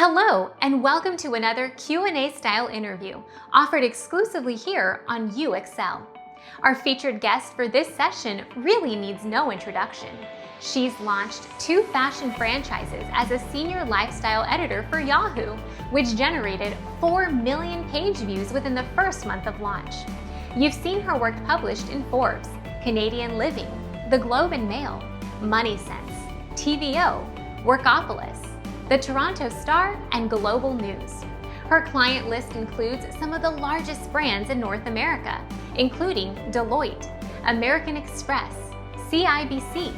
Hello, and welcome to another Q&A style interview offered exclusively here on YouAccel. Our featured guest for this session really needs no introduction. She's launched 2 fashion franchises as a senior lifestyle editor for YAHOO, which generated 4 million page views within the first month of launch. You've seen her work published in Forbes, Canadian Living, The Globe and Mail, MoneySense, TVO, Workopolis, The Toronto Star, and Global News. Her client list includes some of the largest brands in North America, including Deloitte, American Express, CIBC,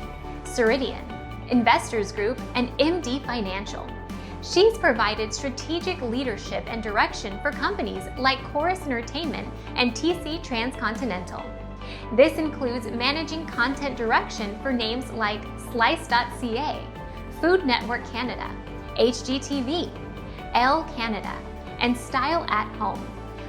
Ceridian, Investors Group, and MD Financial. She's provided strategic leadership and direction for companies like Corus Entertainment and TC Transcontinental. This includes managing content direction for names like Slice.ca, Food Network Canada, HGTV, Elle Canada, and Style at Home.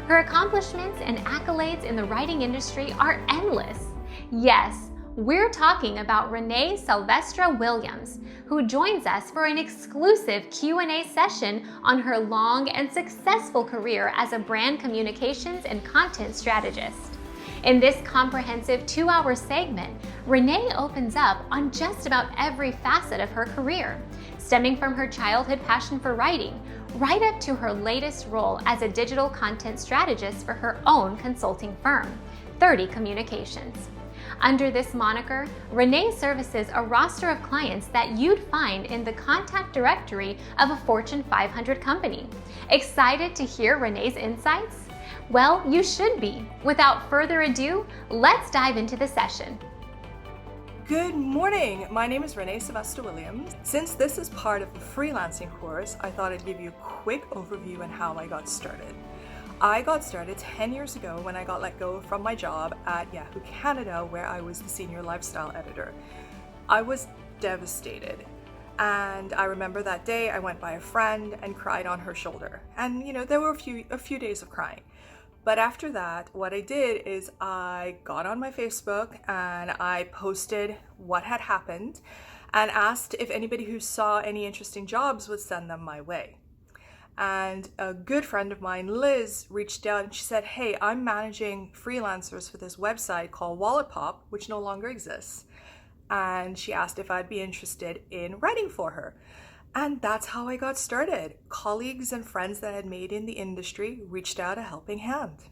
Her accomplishments and accolades in the writing industry are endless. Yes, we're talking about Renee Sylvestre-Williams, who joins us for an exclusive Q&A session on her long and successful career as a brand communications and content strategist. In this comprehensive 2-hour segment, Renee opens up on just about every facet of her career, stemming from her childhood passion for writing, right up to her latest role as a digital content strategist for her own consulting firm, 30 Communications. Under this moniker, Renee services a roster of clients that you'd find in the contact directory of a Fortune 500 company. Excited to hear Renee's insights? Well, you should be. Without further ado, let's dive into the session. Good morning. My name is Renee Sylvestre-Williams. Since this is part of the freelancing course, I thought I'd give you a quick overview on how I got started. I got started 10 years ago when I got let go from my job at YAHOO Canada, where I was the senior lifestyle editor. I was devastated. And I remember that day I went by a friend and cried on her shoulder. And there were a few days of crying. But after that, what I did is I got on my Facebook and I posted what had happened and asked if anybody who saw any interesting jobs would send them my way. And a good friend of mine, Liz, reached out and she said, "Hey, I'm managing freelancers for this website called Workopolis, which no longer exists." And she asked if I'd be interested in writing for her. And that's how I got started. Colleagues and friends that I had made in the industry reached out a helping hand.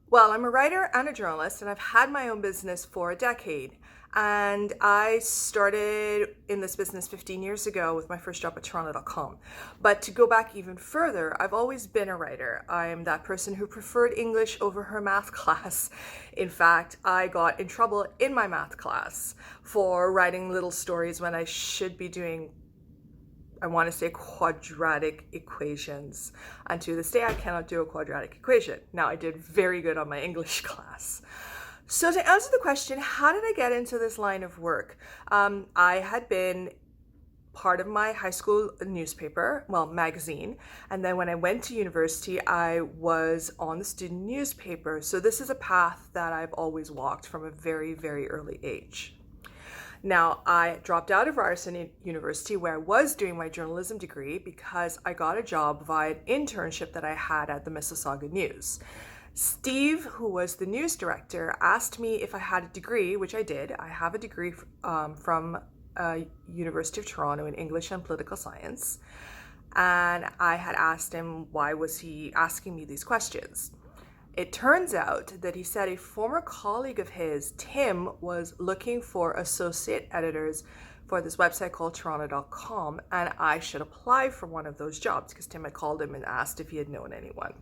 Well, I'm a writer and a journalist, and I've had my own business for a decade. And I started in this business 15 years ago with my first job at Toronto.com. But to go back even further, I've always been a writer. I am that person who preferred English over her math class. In fact, I got in trouble in my math class for writing little stories when I should be doing, I want to say, quadratic equations. And to this day, I cannot do a quadratic equation. Now, I did very good on my English class. So to answer the question, how did I get into this line of work? I had been part of my high school newspaper, magazine. And then when I went to university, I was on the student newspaper. So this is a path that I've always walked from a very, very early age. Now, I dropped out of Ryerson University where I was doing my journalism degree because I got a job via an internship that I had at the Mississauga News. Steve, who was the news director, asked me if I had a degree, which I did. I have a degree from University of Toronto in English and Political Science. And I had asked him why was he asking me these questions. It turns out that he said a former colleague of his, Tim, was looking for associate editors for this website called Toronto.com, and I should apply for one of those jobs because Tim had called him and asked if he had known anyone.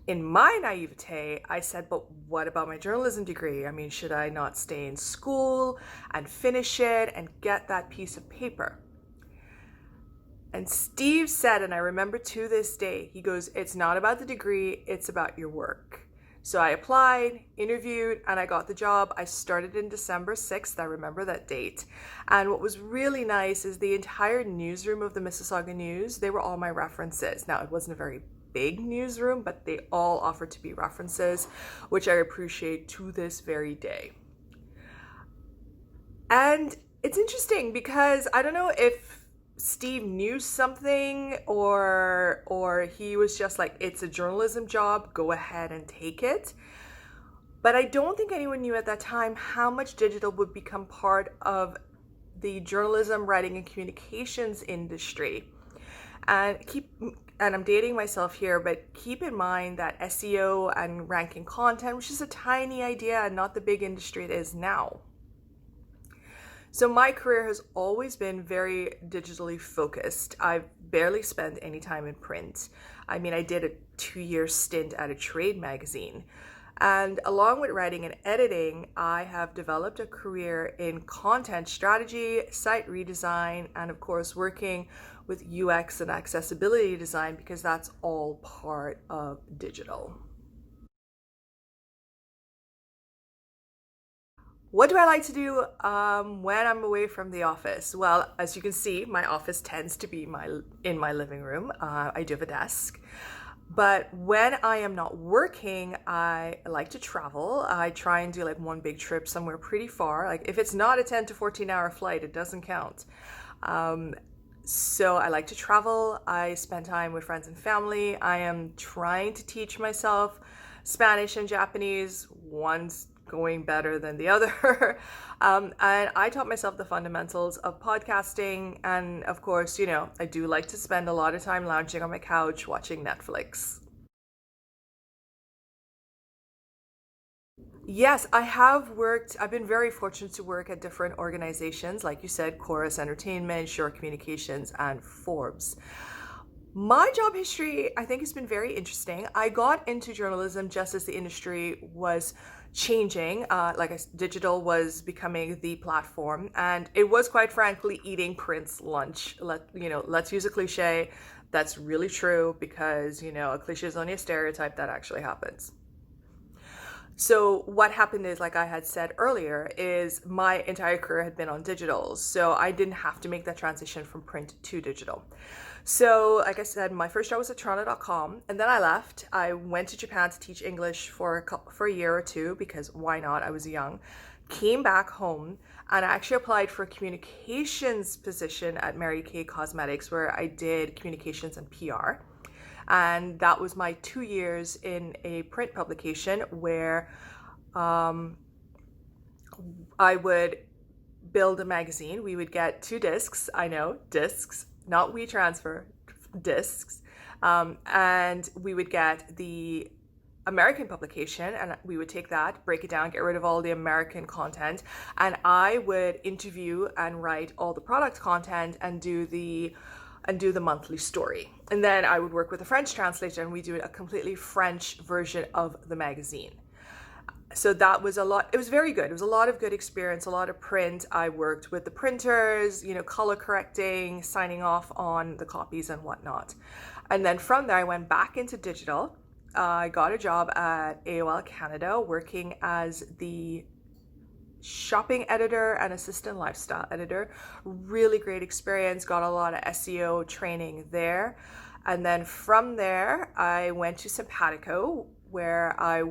In my naivete, I said, but what about my journalism degree? I mean, should I not stay in school and finish it and get that piece of paper? And Steve said, and I remember to this day, he goes, "It's not about the degree, it's about your work." So I applied, interviewed, and I got the job. I started in December 6th. I remember that date. And what was really nice is the entire newsroom of the Mississauga News, they were all my references. Now, it wasn't a very big newsroom, but they all offered to be references, which I appreciate to this very day. And It's interesting because I don't know if Steve knew something or he was just like, it's a journalism job, go ahead and take it. But I don't think anyone knew at that time how much digital would become part of the journalism, writing, and communications industry. And I'm dating myself here, but keep in mind that SEO and ranking content, which is a tiny idea and not the big industry it is now. So my career has always been very digitally focused. I've barely spent any time in print. I mean, I did a 2-year stint at a trade magazine. And along with writing and editing, I have developed a career in content strategy, site redesign, and of course, working with UX and accessibility design, because that's all part of digital. What do I like to do when I'm away from the office? Well, as you can see, my office tends to be in my living room. I do have a desk. But when I am not working, I like to travel. I try and do like one big trip somewhere pretty far. Like if it's not a 10 to 14 hour flight, it doesn't count. So I like to travel. I spend time with friends and family. I am trying to teach myself Spanish and Japanese. One's going better than the other. And I taught myself the fundamentals of podcasting. And of course, I do like to spend a lot of time lounging on my couch watching Netflix. Yes, I've been very fortunate to work at different organizations, like you said, Corus Entertainment, Shore Communications, and Forbes. My job history, I think, has been very interesting. I got into journalism just as the industry was changing. Digital was becoming the platform, and it was quite frankly eating print's lunch. Let's use a cliche. That's really true because, a cliche is only a stereotype that actually happens. So what happened is, like I had said earlier, is my entire career had been on digital. So I didn't have to make that transition from print to digital. So like I said, my first job was at Toronto.com, and then I left. I went to Japan to teach English for a year or two because why not? I was young. Came back home, and I actually applied for a communications position at Mary Kay Cosmetics, where I did communications and PR. And that was my 2 years in a print publication where I would build a magazine. We would get 2 discs. I know, discs, not WeTransfer, discs. And we would get the American publication, and we would take that, break it down, get rid of all the American content, and I would interview and write all the product content and do the monthly story. And then I would work with a French translator, and we do a completely French version of the magazine. So that was a lot. It was very good. It was a lot of good experience, a lot of print. I worked with the printers, color correcting, signing off on the copies and whatnot. And then from there, I went back into digital. I got a job at AOL Canada, working as the shopping editor and assistant lifestyle editor. Really great experience, got a lot of SEO training there. And then from there, I went to Simpatico, where I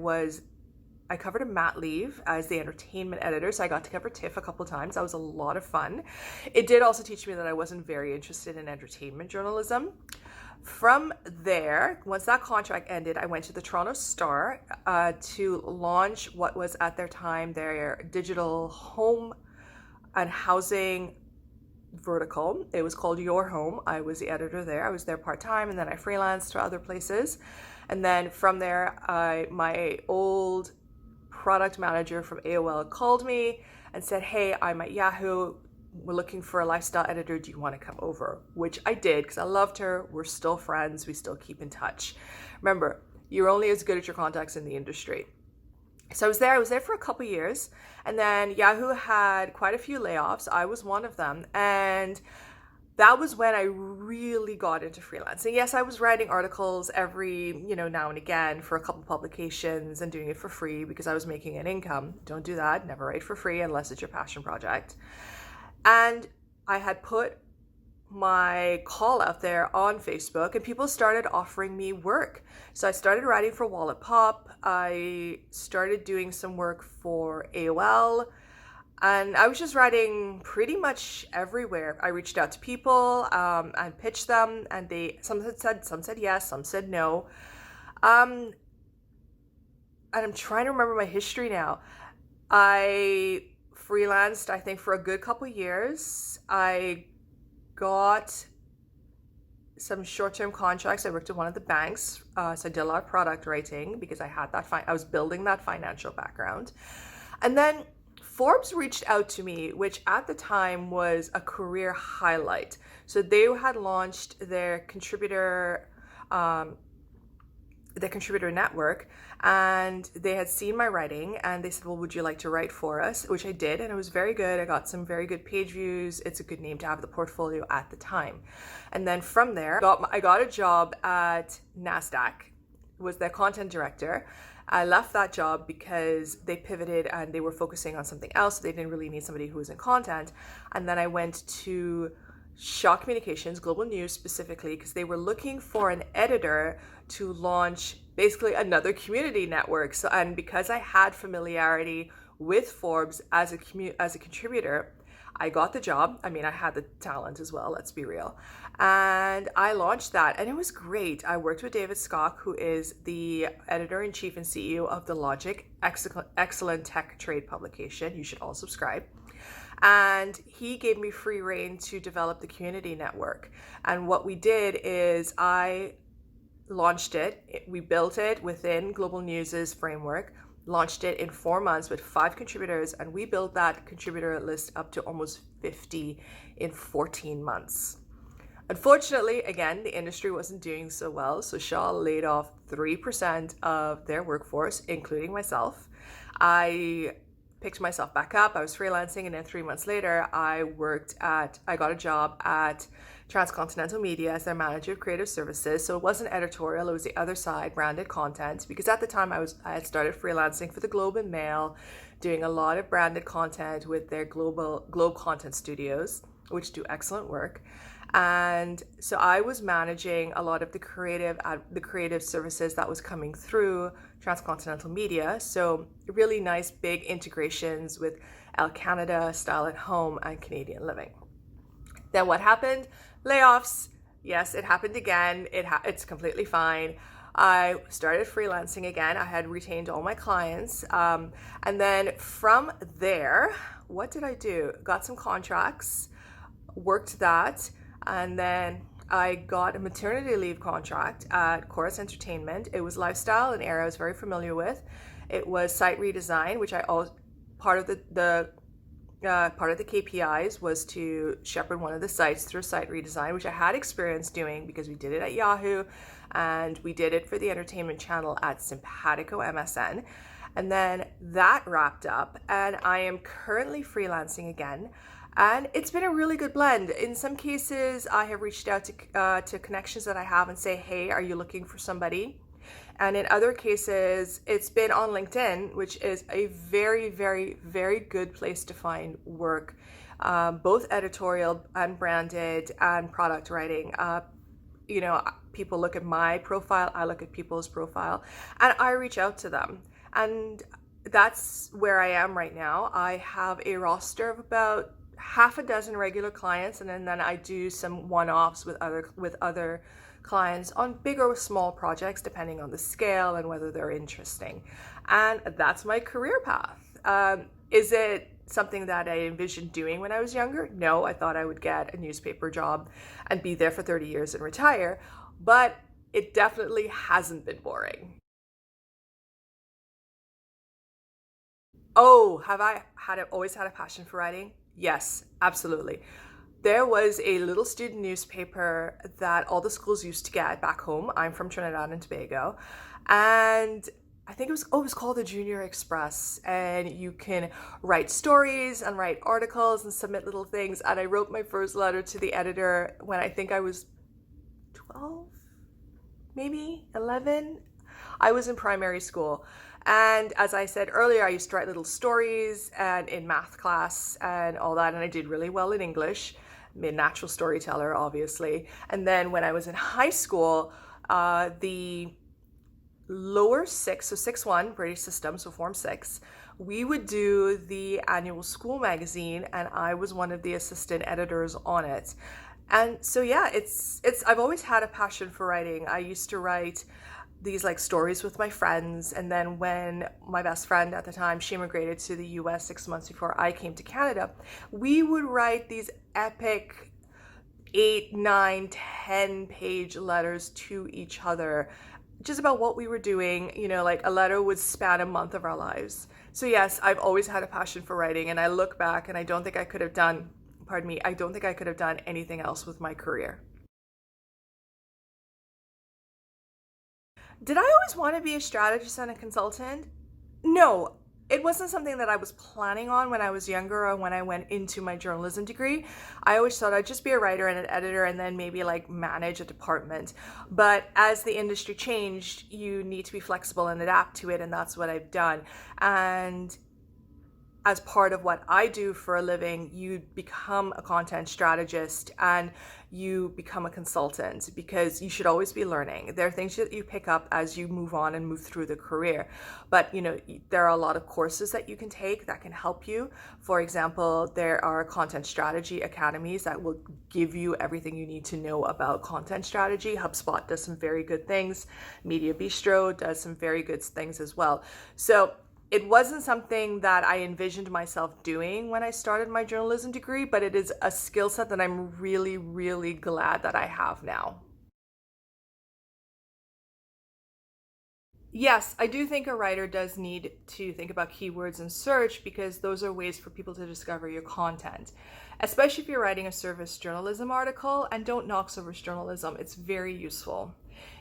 covered a mat leave as the entertainment editor. So I got to cover TIFF a couple of times. That was a lot of fun. It did also teach me that I wasn't very interested in entertainment journalism. From there, once that contract ended, I went to the Toronto Star to launch what was at their time their digital home and housing vertical. It was called Your Home. I was the editor there. I was there part-time, and then I freelanced to other places. And then from there, my old product manager from AOL called me and said, hey, I'm at YAHOO. We're looking for a lifestyle editor. Do you want to come over? Which I did because I loved her. We're still friends. We still keep in touch. Remember, you're only as good as your contacts in the industry. So I was there for a couple years, and then YAHOO had quite a few layoffs. I was one of them, and that was when I really got into freelancing. Yes, I was writing articles every, now and again for a couple publications and doing it for free because I was making an income. Don't do that. Never write for free unless it's your passion project. And I had put my call out there on Facebook, and people started offering me work. So I started writing for Wallet Pop. I started doing some work for AOL. And I was just writing pretty much everywhere. I reached out to people and pitched them, and some said yes, some said no. And I'm trying to remember my history now. I freelanced, I think, for a good couple years. I got some short-term contracts. I worked at one of the banks, so I did a lot of product writing because I had that. I was building that financial background, and then Forbes reached out to me, which at the time was a career highlight. So they had launched their contributor network, and they had seen my writing, and they said, well, would you like to write for us? Which I did, and it was very good. I got some very good page views. It's a good name to have the portfolio at the time. And then from there, I got a job at NASDAQ, was their content director. I left that job because they pivoted and they were focusing on something else. They didn't really need somebody who was in content. And then I went to Shaw Communications, Global News specifically, because they were looking for an editor to launch basically another community network. So, and because I had familiarity with Forbes as a contributor, I got the job. I mean, I had the talent as well, let's be real. And I launched that, and it was great. I worked with David Skock, who is the editor-in-chief and CEO of the Logic Excellent Tech Trade publication. You should all subscribe. And he gave me free rein to develop the community network. And what we did is I launched it. We built it within Global News's framework, launched it in 4 months with 5 contributors, and we built that contributor list up to almost 50 in 14 months. Unfortunately, again, the industry wasn't doing so well, so Shaw laid off 3% of their workforce, including myself. I picked myself back up. I was freelancing, and then 3 months later, I got a job at Transcontinental Media as their manager of creative services. So it wasn't editorial, it was the other side, branded content, because at the time I had started freelancing for the Globe and Mail, doing a lot of branded content with their Globe Content Studios, which do excellent work. And so I was managing a lot of the creative services that was coming through Transcontinental Media. So really nice big integrations with Elle Canada, Style at Home, and Canadian Living. Then what happened? Layoffs. Yes, it happened again. It's completely fine. I started freelancing again. I had retained all my clients. And then from there, what did I do? Got some contracts, worked that. And then I got a maternity leave contract at Corus Entertainment. It was lifestyle, an area I was very familiar with. It was site redesign, which part of the KPIs was to shepherd one of the sites through site redesign, which I had experience doing because we did it at YAHOO and we did it for the entertainment channel at Simpatico MSN. And then that wrapped up, and I am currently freelancing again. And it's been a really good blend. In some cases, I have reached out to connections that I have and say, hey, are you looking for somebody? And in other cases, it's been on LinkedIn, which is a very, very, very good place to find work, both editorial and branded and product writing. People look at my profile, I look at people's profile, and I reach out to them. And that's where I am right now. I have a roster of about half a dozen regular clients, and then I do some one-offs with other clients on big or small projects, depending on the scale and whether they're interesting. And that's my career path. Is it something that I envisioned doing when I was younger? No, I thought I would get a newspaper job and be there for 30 years and retire, but it definitely hasn't been boring. Oh, have I always had a passion for writing? Yes, absolutely. There was a little student newspaper that all the schools used to get back home. I'm from Trinidad and Tobago. And I think it was called the Junior Express. And you can write stories and write articles and submit little things. And I wrote my first letter to the editor when I think I was 12, maybe 11. I was in primary school. And as I said earlier, I used to write little stories and in math class and all that. And I did really well in English. I'm a natural storyteller, obviously. And then when I was in high school, the lower six, so 6-1, British system, so Form 6, we would do the annual school magazine, and I was one of the assistant editors on it. And so yeah, I've always had a passion for writing. I used to write these like stories with my friends, and then when my best friend at the time, she immigrated to the US 6 months before I came to Canada, we would write these epic 8, 9, 10-page letters to each other, just about what we were doing. You know, like a letter would span a month of our lives. So yes, I've always had a passion for writing, and I look back and I don't think I could have done anything else with my career. Did I always want to be a strategist and a consultant? No, it wasn't something that I was planning on when I was younger or when I went into my journalism degree. I always thought I'd just be a writer and an editor and then maybe like manage a department. But as the industry changed, you need to be flexible and adapt to it, and that's what I've done. And as part of what I do for a living, you become a content strategist and you become a consultant, because you should always be learning. There are things that you pick up as you move on and move through the career. But you know, there are a lot of courses that you can take that can help you. For example, there are content strategy academies that will give you everything you need to know about content strategy. HubSpot does some very good things. Media Bistro does some very good things as well. So it wasn't something that I envisioned myself doing when I started my journalism degree, but it is a skill set that I'm really, really glad that I have now. Yes, I do think a writer does need to think about keywords and search, because those are ways for people to discover your content, especially if you're writing a service journalism article. And don't knock service journalism, it's very useful.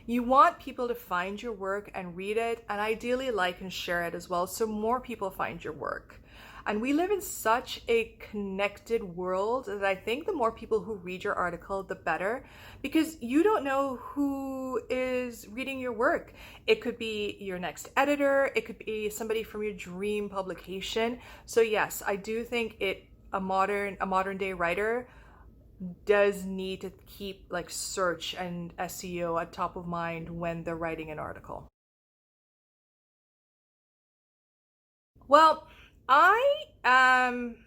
You want people to find your work and read it, and ideally like and share it as well, so more people find your work. And we live in such a connected world that I think the more people who read your article, the better, because you don't know who is reading your work. It could be your next editor, it could be somebody from your dream publication. So yes, I do think a modern day writer does need to keep like search and SEO at top of mind when they're writing an article. Well, I am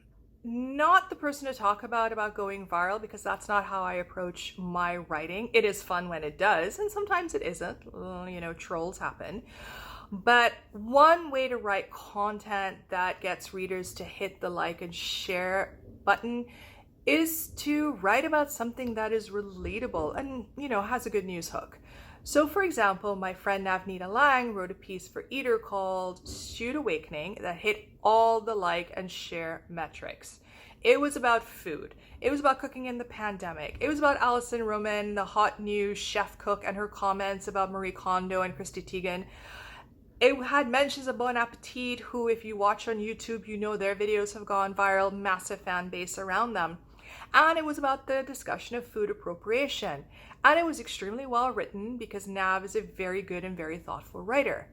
not the person to talk about going viral, because that's not how I approach my writing. It is fun when it does, and sometimes it isn't. You know, trolls happen. But one way to write content that gets readers to hit the like and share button is to write about something that is relatable and, you know, has a good news hook. So for example, my friend Navneeta Lang wrote a piece for Eater called Stewed Awakening that hit all the like and share metrics. It was about food. It was about cooking in the pandemic. It was about Alison Roman, the hot new chef cook, and her comments about Marie Kondo and Christy Teigen. It had mentions of Bon Appetit, who, if you watch on YouTube, you know their videos have gone viral, massive fan base around them. And it was about the discussion of food appropriation. And it was extremely well written, because Nav is a very good and very thoughtful writer.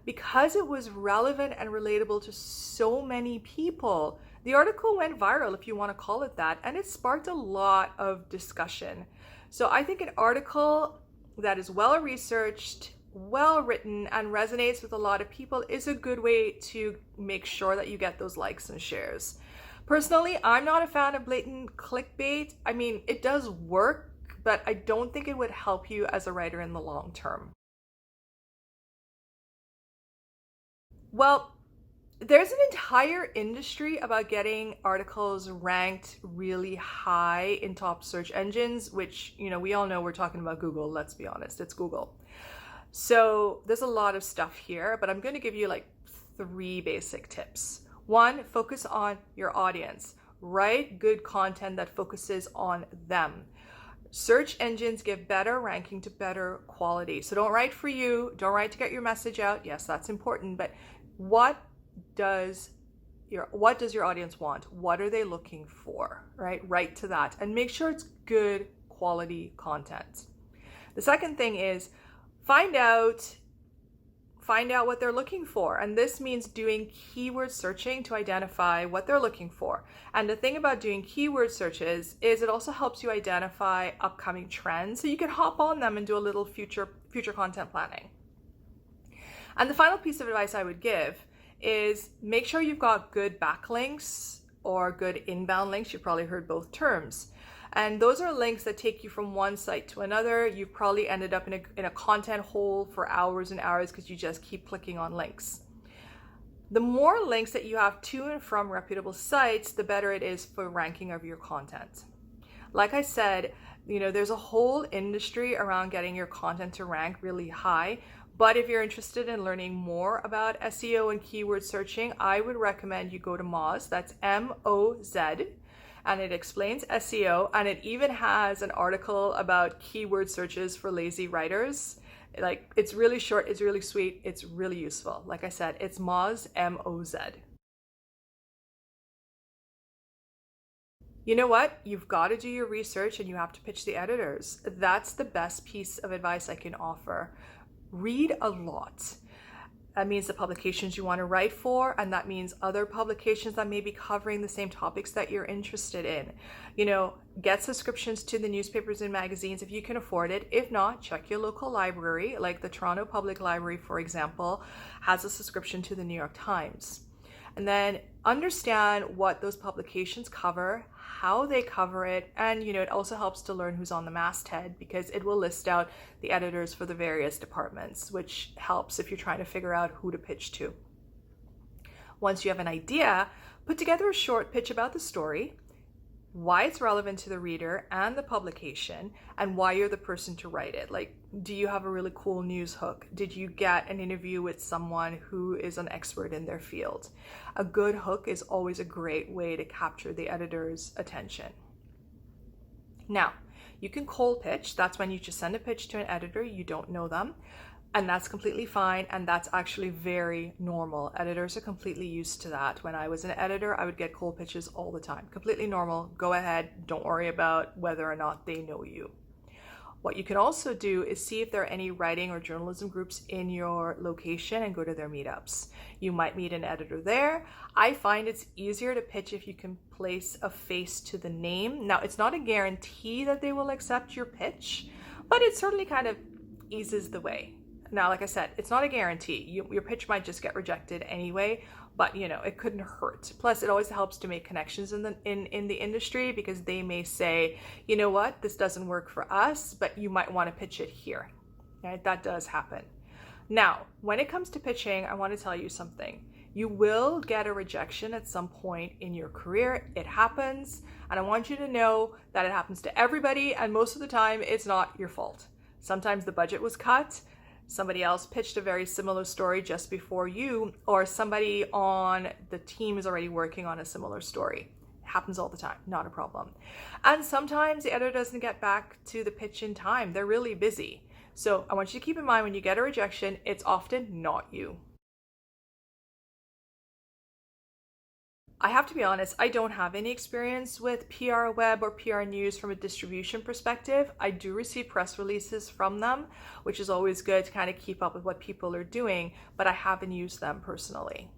Because it was relevant and relatable to so many people, the article went viral, if you want to call it that, and it sparked a lot of discussion. So I think an article that is well researched, well written, and resonates with a lot of people is a good way to make sure that you get those likes and shares. Personally, I'm not a fan of blatant clickbait. I mean, it does work, but I don't think it would help you as a writer in the long term. Well, there's an entire industry about getting articles ranked really high in top search engines, which, you know, we all know we're talking about Google. Let's be honest, it's Google. So there's a lot of stuff here, but I'm going to give you like 3 basic tips. 1, focus on your audience. Write good content that focuses on them. Search engines give better ranking to better quality. So don't write for you, don't write to get your message out. Yes, that's important, but what does your audience want? What are they looking for, right? Write to that and make sure it's good quality content. The second thing is find out what they're looking for. And this means doing keyword searching to identify what they're looking for. And the thing about doing keyword searches is it also helps you identify upcoming trends, so you can hop on them and do a little future content planning. And the final piece of advice I would give is make sure you've got good backlinks or good inbound links. You've probably heard both terms. And those are links that take you from one site to another. You've probably ended up in a content hole for hours and hours because you just keep clicking on links. The more links that you have to and from reputable sites, the better it is for ranking of your content. Like I said, there's a whole industry around getting your content to rank really high. But if you're interested in learning more about SEO and keyword searching, I would recommend you go to Moz. That's M-O-Z. And it explains SEO, and it even has an article about keyword searches for lazy writers. Like, it's really short, it's really sweet, it's really useful. Like I said, it's Moz, M-O-Z. You know what? You've got to do your research and you have to pitch the editors. That's the best piece of advice I can offer. Read a lot. That means the publications you want to write for, and that means other publications that may be covering the same topics that you're interested in. Get subscriptions to the newspapers and magazines if you can afford it. If not, check your local library. Like the Toronto Public Library, for example, has a subscription to the New York Times. And then understand what those publications cover, how they cover it, and it also helps to learn who's on the masthead because it will list out the editors for the various departments, which helps if you're trying to figure out who to pitch to. Once you have an idea, put together a short pitch about the story, why it's relevant to the reader and the publication, and why you're the person to write it. Like, do you have a really cool news hook? Did you get an interview with someone who is an expert in their field? A good hook is always a great way to capture the editor's attention. Now, you can cold pitch. That's when you just send a pitch to an editor. You don't know them. And that's completely fine, and that's actually very normal. Editors are completely used to that. When I was an editor, I would get cold pitches all the time. Completely normal. Go ahead. Don't worry about whether or not they know you. What you can also do is see if there are any writing or journalism groups in your location and go to their meetups. You might meet an editor there. I find it's easier to pitch if you can place a face to the name. Now, it's not a guarantee that they will accept your pitch, but it certainly kind of eases the way. Now, like I said, it's not a guarantee. Your pitch might just get rejected anyway, but it couldn't hurt. Plus, it always helps to make connections in the industry because they may say, you know what, this doesn't work for us, but you might want to pitch it here. Right? That does happen. Now, when it comes to pitching, I want to tell you something. You will get a rejection at some point in your career. It happens, and I want you to know that it happens to everybody, and most of the time, it's not your fault. Sometimes the budget was cut. Somebody else pitched a very similar story just before you, or somebody on the team is already working on a similar story. It happens all the time, not a problem. And sometimes the editor doesn't get back to the pitch in time. They're really busy. So I want you to keep in mind when you get a rejection, it's often not you. I have to be honest, I don't have any experience with PR web or PR news from a distribution perspective. I do receive press releases from them, which is always good to kind of keep up with what people are doing, but I haven't used them personally.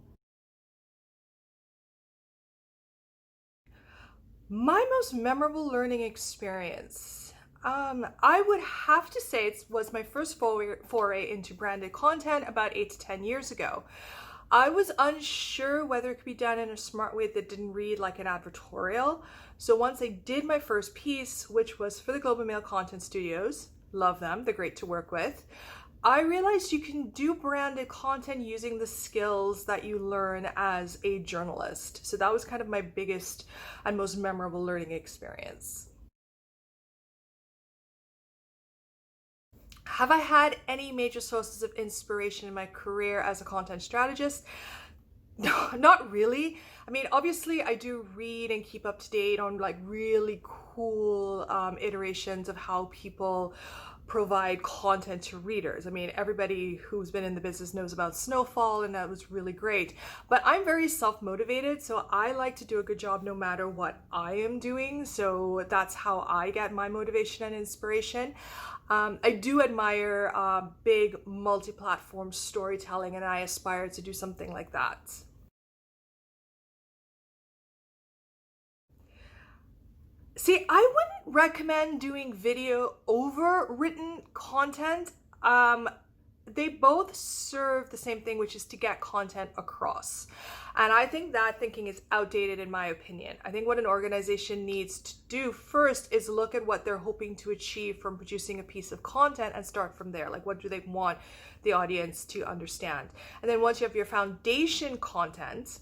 My most memorable learning experience, I would have to say it was my first foray into branded content about 8 to 10 years ago. I was unsure whether it could be done in a smart way that didn't read like an advertorial. So once I did my first piece, which was for the Globe and Mail Content Studios, love them, they're great to work with, I realized you can do branded content using the skills that you learn as a journalist. So that was kind of my biggest and most memorable learning experience. Have I had any major sources of inspiration in my career as a content strategist? No, not really. I mean, obviously I do read and keep up to date on like really cool iterations of how people provide content to readers. I mean, everybody who's been in the business knows about Snowfall, and that was really great. But I'm very self-motivated, so I like to do a good job no matter what I am doing. So that's how I get my motivation and inspiration. I do admire big multi-platform storytelling, and I aspire to do something like that. See, I wouldn't recommend doing video over written content. they both serve the same thing, which is to get content across. And I think that thinking is outdated in my opinion. I think what an organization needs to do first is look at what they're hoping to achieve from producing a piece of content and start from there. Like, what do they want the audience to understand? And then once you have your foundation content,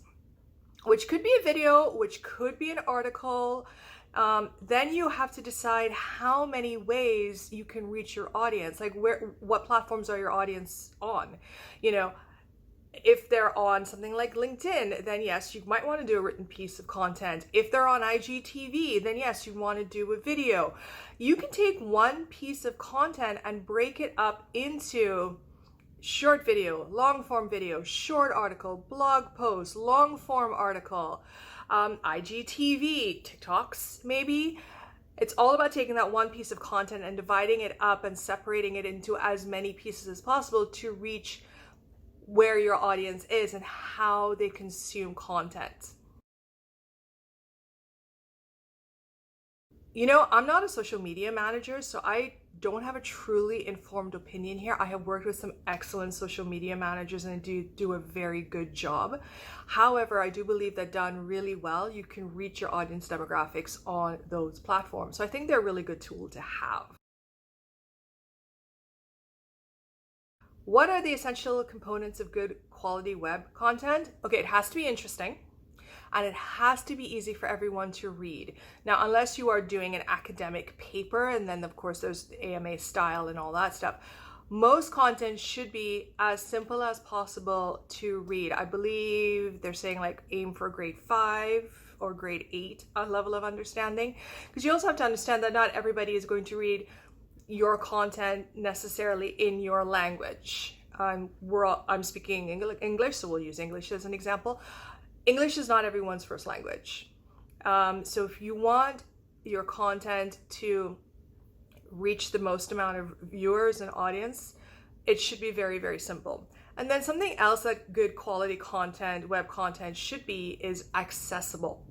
which could be a video, which could be an article, then you have to decide how many ways you can reach your audience. Like, what platforms are your audience on? You know, if they're on something like LinkedIn, then yes, you might want to do a written piece of content. If they're on HGTV, then yes, you want to do a video. You can take one piece of content and break it up into short video, long form video, short article, blog post, long form article, IGTV, TikToks maybe. It's all about taking that one piece of content and dividing it up and separating it into as many pieces as possible to reach where your audience is and how they consume content. You know, I'm not a social media manager, so I don't have a truly informed opinion here. I have worked with some excellent social media managers and do a very good job. However, I do believe that done really well, you can reach your audience demographics on those platforms. So I think they're a really good tool to have. What are the essential components of good quality web content? Okay, it has to be interesting. And it has to be easy for everyone to read. Now, unless you are doing an academic paper, and then of course there's the AMA style and all that stuff, most content should be as simple as possible to read. I believe they're saying like aim for grade 5 or grade 8 level of understanding, because you also have to understand that not everybody is going to read your content necessarily in your language. I'm speaking English, so we'll use English as an example. English is not everyone's first language. So if you want your content to reach the most amount of viewers and audience, it should be very, very simple. And then something else that good quality content, web content should be is accessible.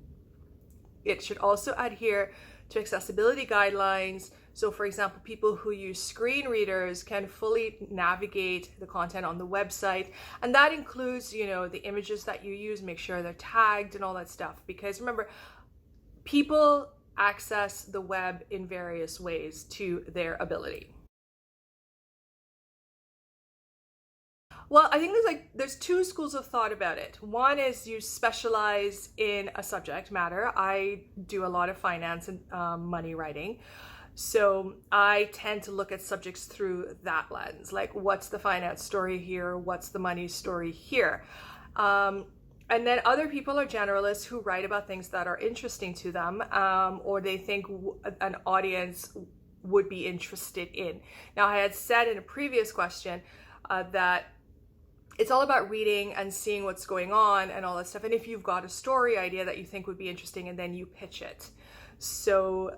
It should also adhere to accessibility guidelines. So for example, people who use screen readers can fully navigate the content on the website. And that includes, you know, the images that you use, make sure they're tagged and all that stuff. Because remember, people access the web in various ways to their ability. Well, I think there's two schools of thought about it. One is you specialize in a subject matter. I do a lot of finance and money writing. So I tend to look at subjects through that lens. Like, what's the finance story here? What's the money story here? And then other people are generalists who write about things that are interesting to them, or they think an audience would be interested in. Now, I had said in a previous question that it's all about reading and seeing what's going on and all that stuff. And if you've got a story idea that you think would be interesting, and then you pitch it. So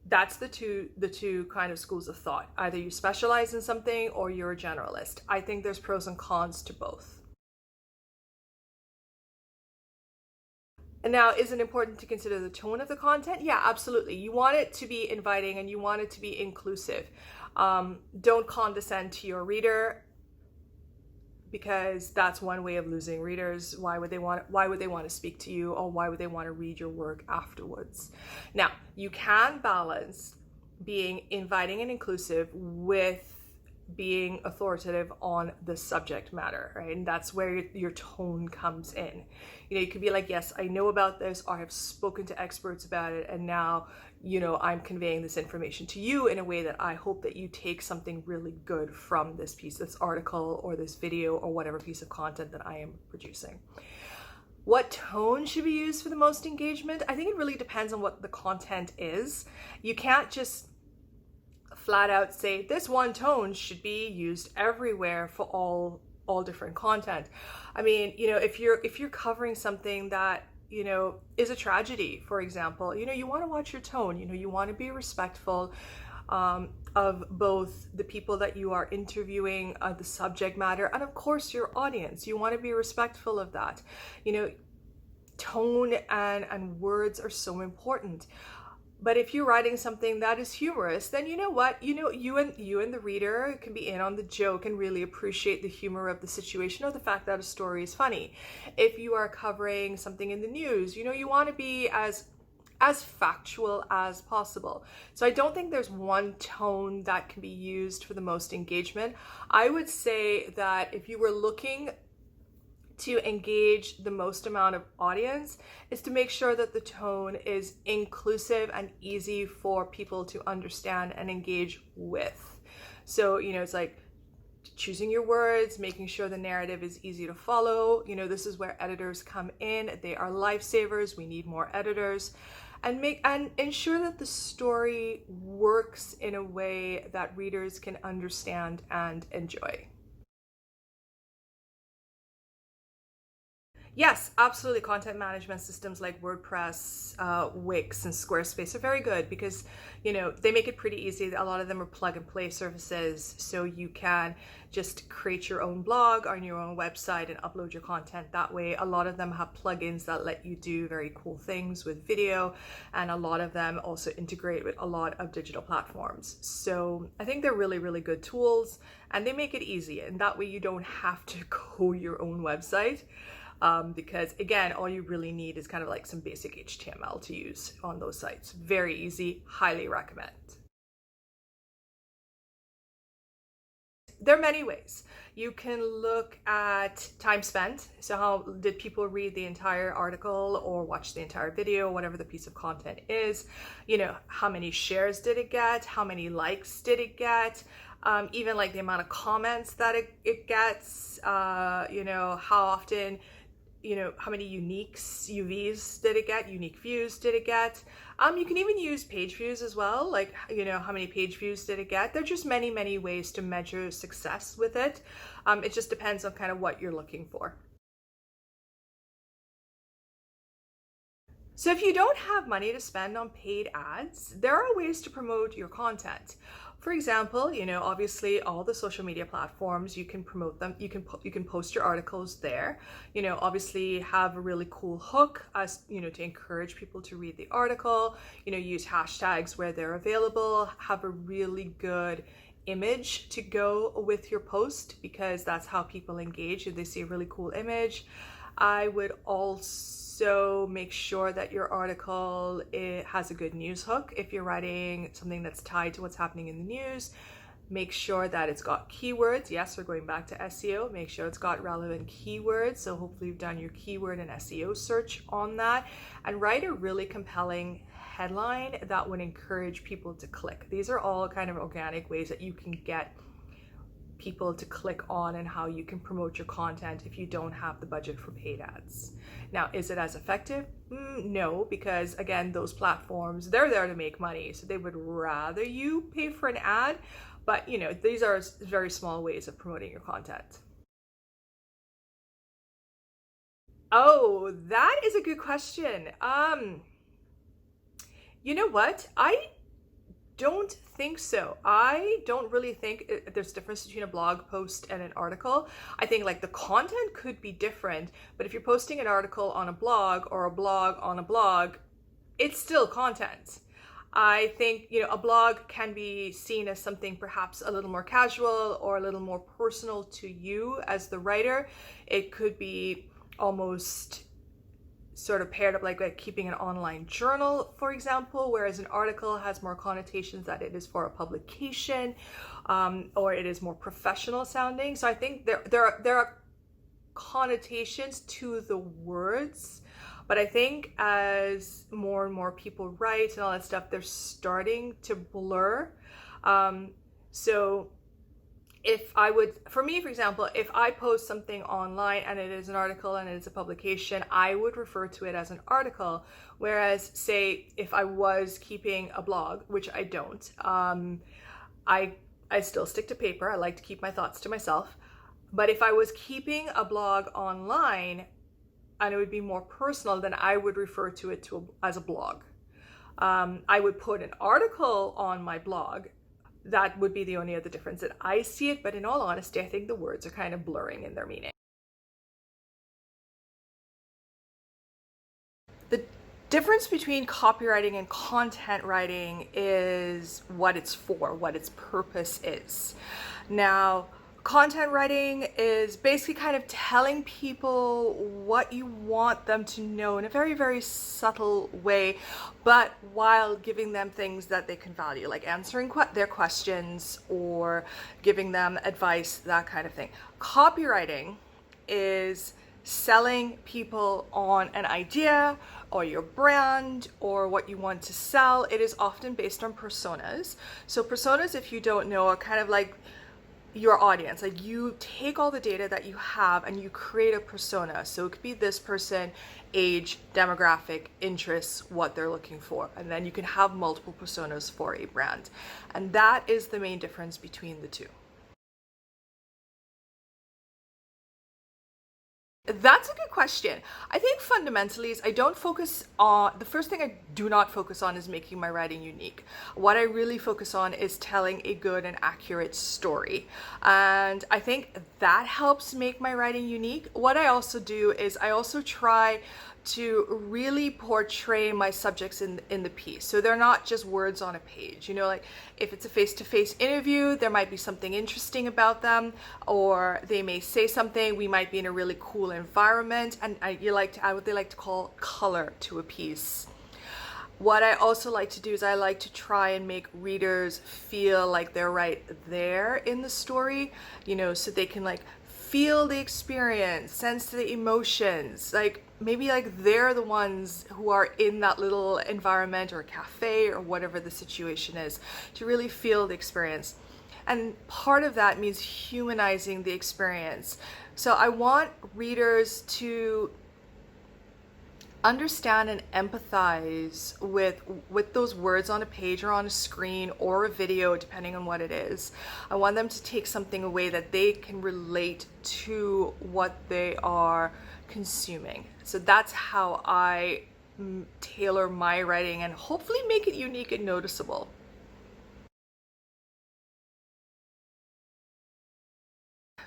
that's the two kind of schools of thought. Either you specialize in something or you're a generalist. I think there's pros and cons to both. And now, is it important to consider the tone of the content? Yeah, absolutely. You want it to be inviting and you want it to be inclusive. Don't condescend to your reader, because that's one way of losing readers. Why would they want to speak to you, or why would they want to read your work afterwards? Now, you can balance being inviting and inclusive with being authoritative on the subject matter, right? And that's where your tone comes in. You know, you could be like, yes, I know about this, or I have spoken to experts about it, and now, you know, I'm conveying this information to you in a way that I hope that you take something really good from this piece, this article or this video or whatever piece of content that I am producing. What tone should be used for the most engagement? I think it really depends on what the content is. You can't just flat out say this one tone should be used everywhere for all different content. I mean, you know, if you're covering something that, you know, is a tragedy, for example, you know, you want to watch your tone. You know, you want to be respectful of both the people that you are interviewing, the subject matter, and of course your audience. You want to be respectful of that. You know, tone and words are so important. But if you're writing something that is humorous, then you know what? You and the reader can be in on the joke and really appreciate the humor of the situation or the fact that a story is funny. If you are covering something in the news, you want to be as factual as possible. So I don't think there's one tone that can be used for the most engagement. I would say that if you were looking to engage the most amount of audience, is to make sure that the tone is inclusive and easy for people to understand and engage with. So, it's like choosing your words, making sure the narrative is easy to follow. This is where editors come in. They are lifesavers. We need more editors. And ensure that the story works in a way that readers can understand and enjoy. Yes, absolutely. Content management systems like WordPress, Wix, and Squarespace are very good because, they make it pretty easy. A lot of them are plug and play services. So you can just create your own blog on your own website and upload your content that way. A lot of them have plugins that let you do very cool things with video. And a lot of them also integrate with a lot of digital platforms. So I think they're really, really good tools and they make it easy. And that way you don't have to code your own website. Because again, all you really need is kind of like some basic HTML to use on those sites. Very easy, highly recommend. There are many ways. You can look at time spent. So how did people read the entire article or watch the entire video, whatever the piece of content is? How many shares did it get? How many likes did it get? Even like the amount of comments that it gets, how often, how many unique UVs did it get, unique views did it get. You can even use page views as well, like, how many page views did it get. There are just many, many ways to measure success with it. It just depends on kind of what you're looking for. So if you don't have money to spend on paid ads, there are ways to promote your content. For example, obviously all the social media platforms, you can promote them. You can post your articles there. Obviously have a really cool hook as, to encourage people to read the article. Use hashtags where they're available. Have a really good image to go with your post because that's how people engage if they see a really cool image. I would also make sure that your article has a good news hook. If you're writing something that's tied to what's happening in the news, make sure that it's got keywords. Yes, we're going back to SEO. Make sure it's got relevant keywords. So hopefully you've done your keyword and SEO search on that, and write a really compelling headline that would encourage people to click. These are all kind of organic ways that you can get people to click on and how you can promote your content if you don't have the budget for paid ads. Now, is it as effective? No, because again, those platforms, they're there to make money. So they would rather you pay for an ad, but these are very small ways of promoting your content. Oh, that is a good question. You know what? I don't think so. I don't really think there's a difference between a blog post and an article. I think like the content could be different, but if you're posting an article on a blog or a blog on a blog, it's still content. I think, a blog can be seen as something perhaps a little more casual or a little more personal to you as the writer. It could be almost sort of paired up like keeping an online journal, for example, whereas an article has more connotations that it is for a publication, or it is more professional sounding. So I think there are connotations to the words, but I think as more and more people write and all that stuff, they're starting to blur. So for me, for example, if I post something online and it is an article and it is a publication, I would refer to it as an article. Whereas, say, if I was keeping a blog, which I don't, I still stick to paper. I like to keep my thoughts to myself. But if I was keeping a blog online and it would be more personal, then I would refer to it as a blog. I would put an article on my blog. That would be the only other difference that I see it, but in all honesty, I think the words are kind of blurring in their meaning. The difference between copywriting and content writing is what it's for, what its purpose is. Now, content writing is basically kind of telling people what you want them to know in a very, very subtle way, but while giving them things that they can value, like answering their questions or giving them advice, that kind of thing. Copywriting is selling people on an idea or your brand or what you want to sell. It is often based on personas. So personas, if you don't know, are kind of like your audience. Like you take all the data that you have and you create a persona. So it could be this person, age, demographic, interests, what they're looking for. And then you can have multiple personas for a brand. And that is the main difference between the two. That's a good question. I think fundamentally is I don't focus on, the first thing I do not focus on is making my writing unique. What I really focus on is telling a good and accurate story. And I think that helps make my writing unique. What I also do is I also try to really portray my subjects in the piece. So they're not just words on a page. You know, like if it's a face-to-face interview, there might be something interesting about them, or they may say something, we might be in a really cool environment, and what they like to call color to a piece. What I also like to do is I like to try and make readers feel like they're right there in the story, you know, so they can like feel the experience, sense the emotions, like maybe like they're the ones who are in that little environment or cafe or whatever the situation is, to really feel the experience. And part of that means humanizing the experience. So I want readers to understand and empathize with those words on a page or on a screen or a video, depending on what it is. I want them to take something away that they can relate to what they are consuming. So that's how I tailor my writing and hopefully make it unique and noticeable.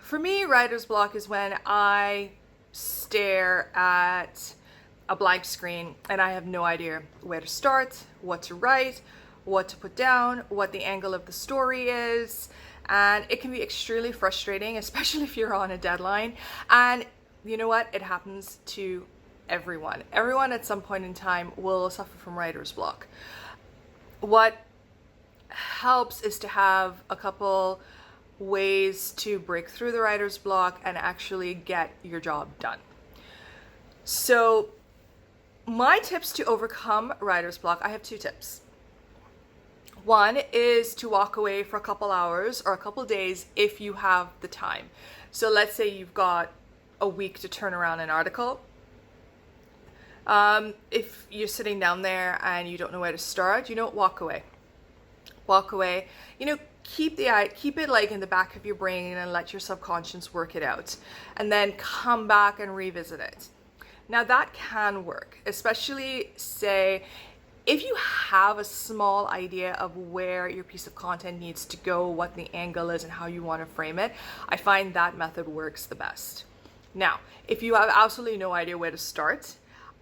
For me, writer's block is when I stare at a blank screen and I have no idea where to start, what to write, what to put down, what the angle of the story is. And it can be extremely frustrating, especially if you're on a deadline. And you know what? It happens to everyone. Everyone at some point in time will suffer from writer's block. What helps is to have a couple ways to break through the writer's block and actually get your job done. So my tips to overcome writer's block, I have 2 tips. One is to walk away for a couple hours or a couple days if you have the time. So let's say you've got a week to turn around an article. If you're sitting down there and you don't know where to start, walk away. Walk away. Keep it like in the back of your brain and let your subconscious work it out. And then come back and revisit it. Now that can work, especially say if you have a small idea of where your piece of content needs to go, what the angle is and how you want to frame it. I find that method works the best. Now, if you have absolutely no idea where to start,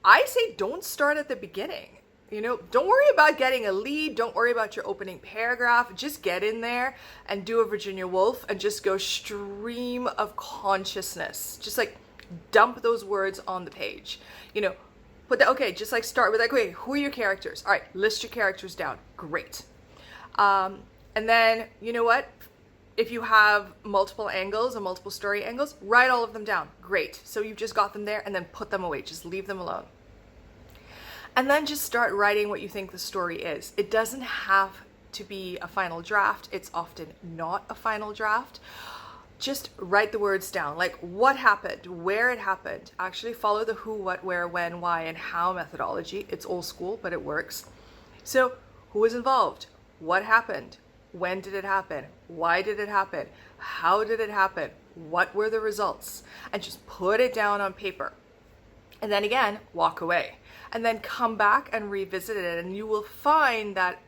I say don't start at the beginning. Don't worry about getting a lead. Don't worry about your opening paragraph. Just get in there and do a Virginia Woolf and just go stream of consciousness. Just like dump those words on the page. Just like start with like, okay, who are your characters? All right, list your characters down. Great. And then, you know what? If you have multiple angles and multiple story angles, write all of them down. Great. So you've just got them there and then put them away. Just leave them alone. And then just start writing what you think the story is. It doesn't have to be a final draft. It's often not a final draft. Just write the words down, like what happened, where it happened. Actually follow the who, what, where, when, why, and how methodology. It's old school, but it works. So who was involved? What happened? When did it happen? Why did it happen? How did it happen? What were the results? And just put it down on paper. And then again, walk away. And then come back and revisit it. And you will find that,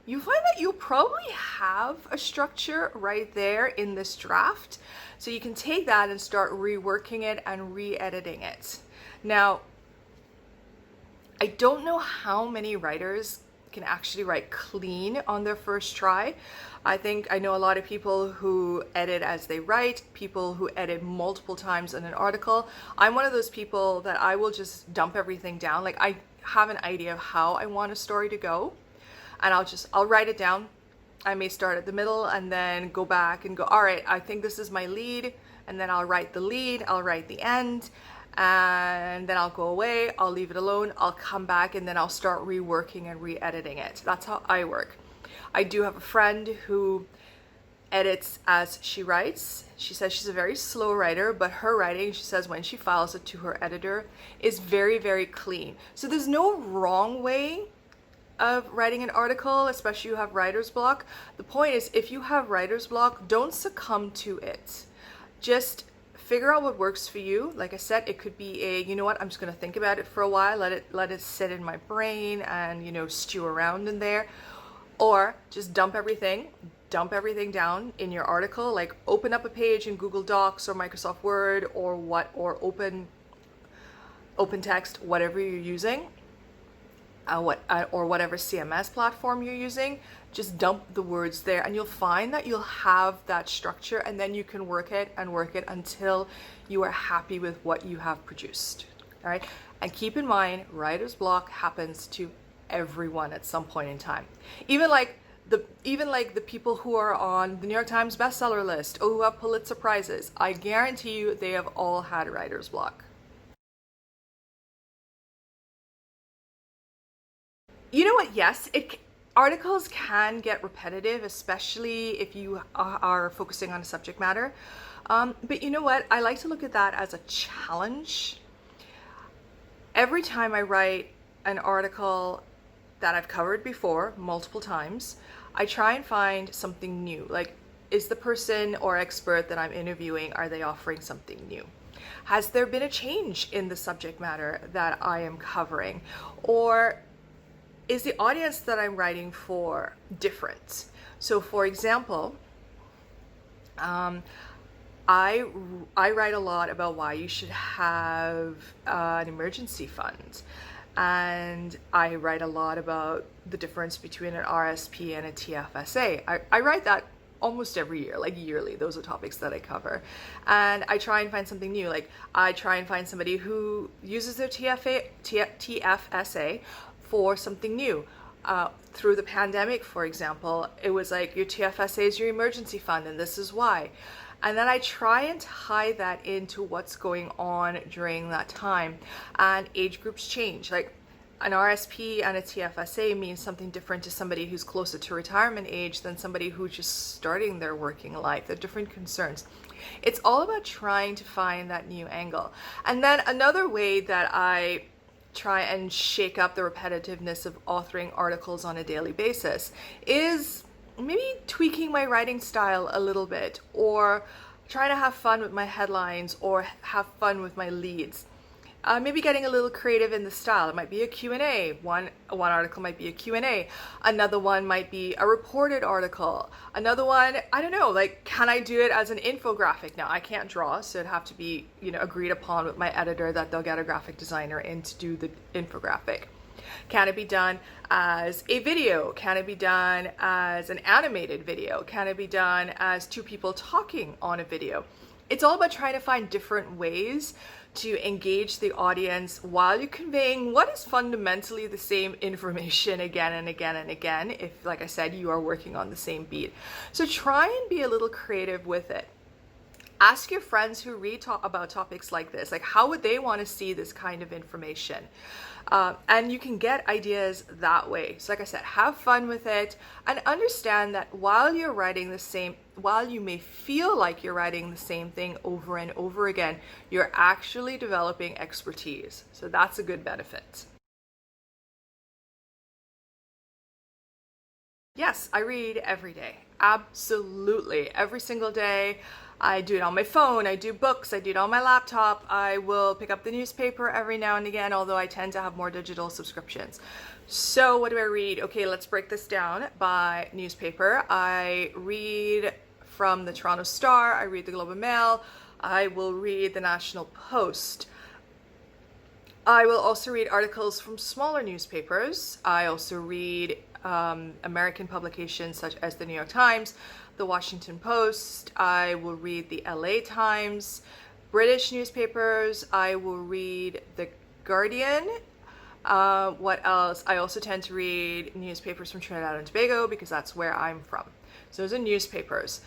you find that you probably have a structure right there in this draft. So you can take that and start reworking it and re-editing it. Now, I don't know how many writers can actually write clean on their first try. I know a lot of people who edit as they write, people who edit multiple times in an article. I'm one of those people that I will just dump everything down. Like, I have an idea of how I want a story to go, and I'll write it down. I may start at the middle and then go back and go, all right, I think this is my lead, and then I'll write the lead, I'll write the end, and then I'll go away, I'll leave it alone, I'll come back, and then I'll start reworking and re-editing it. That's how I work. I do have a friend who edits as she writes. She says she's a very slow writer, but her writing, she says, when she files it to her editor, is very, very clean. So there's no wrong way of writing an article, especially you have writer's block. The point is, if you have writer's block, don't succumb to it. Just figure out what works for you. Like I said, it could be you know what, I'm just going to think about it for a while, let it sit in my brain and, you know, stew around in there. Or just dump everything down in your article. Like, open up a page in Google Docs or Microsoft Word or open text, whatever you're using. Or whatever CMS platform you're using, just dump the words there, and you'll find that you'll have that structure, and then you can work it until you are happy with what you have produced. All right, and keep in mind, writer's block happens to everyone at some point in time. Even like the people who are on the New York Times bestseller list or who have Pulitzer prizes, I guarantee you they have all had writer's block. You know what? Yes, articles can get repetitive, especially if you are focusing on a subject matter. But you know what? I like to look at that as a challenge. Every time I write an article that I've covered before multiple times, I try and find something new. Like, is the person or expert that I'm interviewing, are they offering something new? Has there been a change in the subject matter that I am covering? Or is the audience that I'm writing for different? So for example, I write a lot about why you should have an emergency fund. And I write a lot about the difference between an RSP and a TFSA. I write that almost every year, like yearly. Those are topics that I cover. And I try and find something new. Like, I try and find somebody who uses their TFSA for something new. Through the pandemic, for example, it was like, your TFSA is your emergency fund, and this is why. And then I try and tie that into what's going on during that time. And age groups change. Like, an RSP and a TFSA means something different to somebody who's closer to retirement age than somebody who's just starting their working life. They're different concerns. It's all about trying to find that new angle. And then another way that I try and shake up the repetitiveness of authoring articles on a daily basis is maybe tweaking my writing style a little bit, or trying to have fun with my headlines, or have fun with my leads. Maybe getting a little creative in the style. It might be a Q&A. One article might be a Q&A. Another one might be a reported article. Another one, I don't know, like, can I do it as an infographic? Now, I can't draw, so it'd have to be, you know, agreed upon with my editor that they'll get a graphic designer in to do the infographic. Can it be done as a video? Can it be done as an animated video? Can it be done as two people talking on a video? It's all about trying to find different ways to engage the audience while you're conveying what is fundamentally the same information again and again and again, if, like I said, you are working on the same beat. So try and be a little creative with it. Ask your friends who read about topics like this, like, how would they want to see this kind of information? And you can get ideas that way. So like I said, have fun with it, and understand that while you may feel like you're writing the same thing over and over again, you're actually developing expertise. So that's a good benefit. Yes, I read every day. Absolutely. Every single day. I do it on my phone, I do books, I do it on my laptop. I will pick up the newspaper every now and again, although I tend to have more digital subscriptions. So what do I read? Okay, let's break this down by newspaper. I read from the Toronto Star, I read the Globe and Mail, I will read the National Post. I will also read articles from smaller newspapers. I also read American publications such as the New York Times, the Washington Post. I will read the LA Times. British newspapers, I will read the Guardian. What else? I also tend to read newspapers from Trinidad and Tobago because that's where I'm from. So those are newspapers.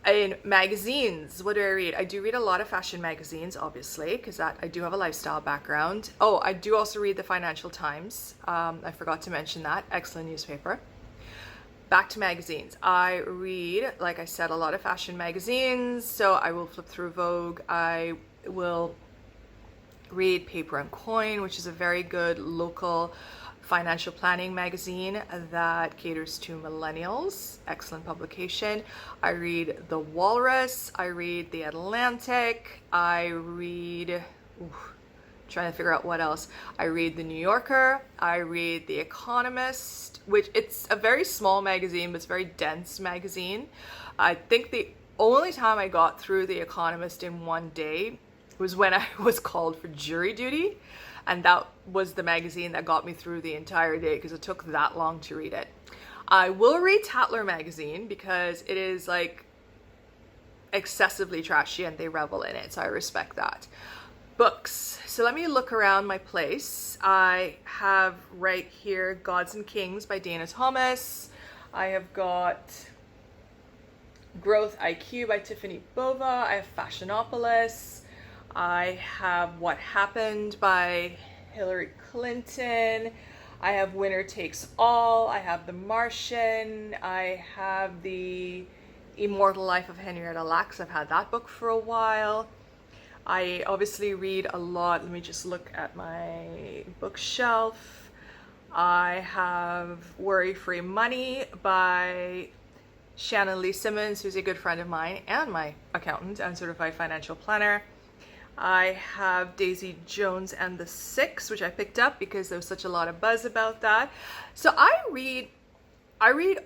In magazines, what do I read? I do read a lot of fashion magazines, obviously, because I do have a lifestyle background. Oh, I do also read the Financial Times. I forgot to mention that. Excellent newspaper. Back to magazines. I read, like I said, a lot of fashion magazines. So I will flip through Vogue. I will read Paper and Coin, which is a very good local financial planning magazine that caters to millennials. Excellent publication. I read The Walrus. I read The Atlantic. I read, trying to figure out what else. I read The New Yorker. I read The Economist, which it's a very small magazine, but it's a very dense magazine. I think the only time I got through The Economist in one day was when I was called for jury duty. And that was the magazine that got me through the entire day because it took that long to read it. I will read Tatler magazine because it is like excessively trashy and they revel in it. So I respect that. Books. So let me look around my place. I have right here Gods and Kings by Dana Thomas. I have got Growth IQ by Tiffany Bova. I have Fashionopolis. I have What Happened by Hillary Clinton. I have Winner Takes All. I have The Martian. I have The Immortal Life of Henrietta Lacks. I've had that book for a while. I obviously read a lot. Let me just look at my bookshelf. I have Worry Free Money by Shannon Lee Simmons, who's a good friend of mine and my accountant and certified financial planner. I have Daisy Jones and the Six, which I picked up because there was such a lot of buzz about that. So I read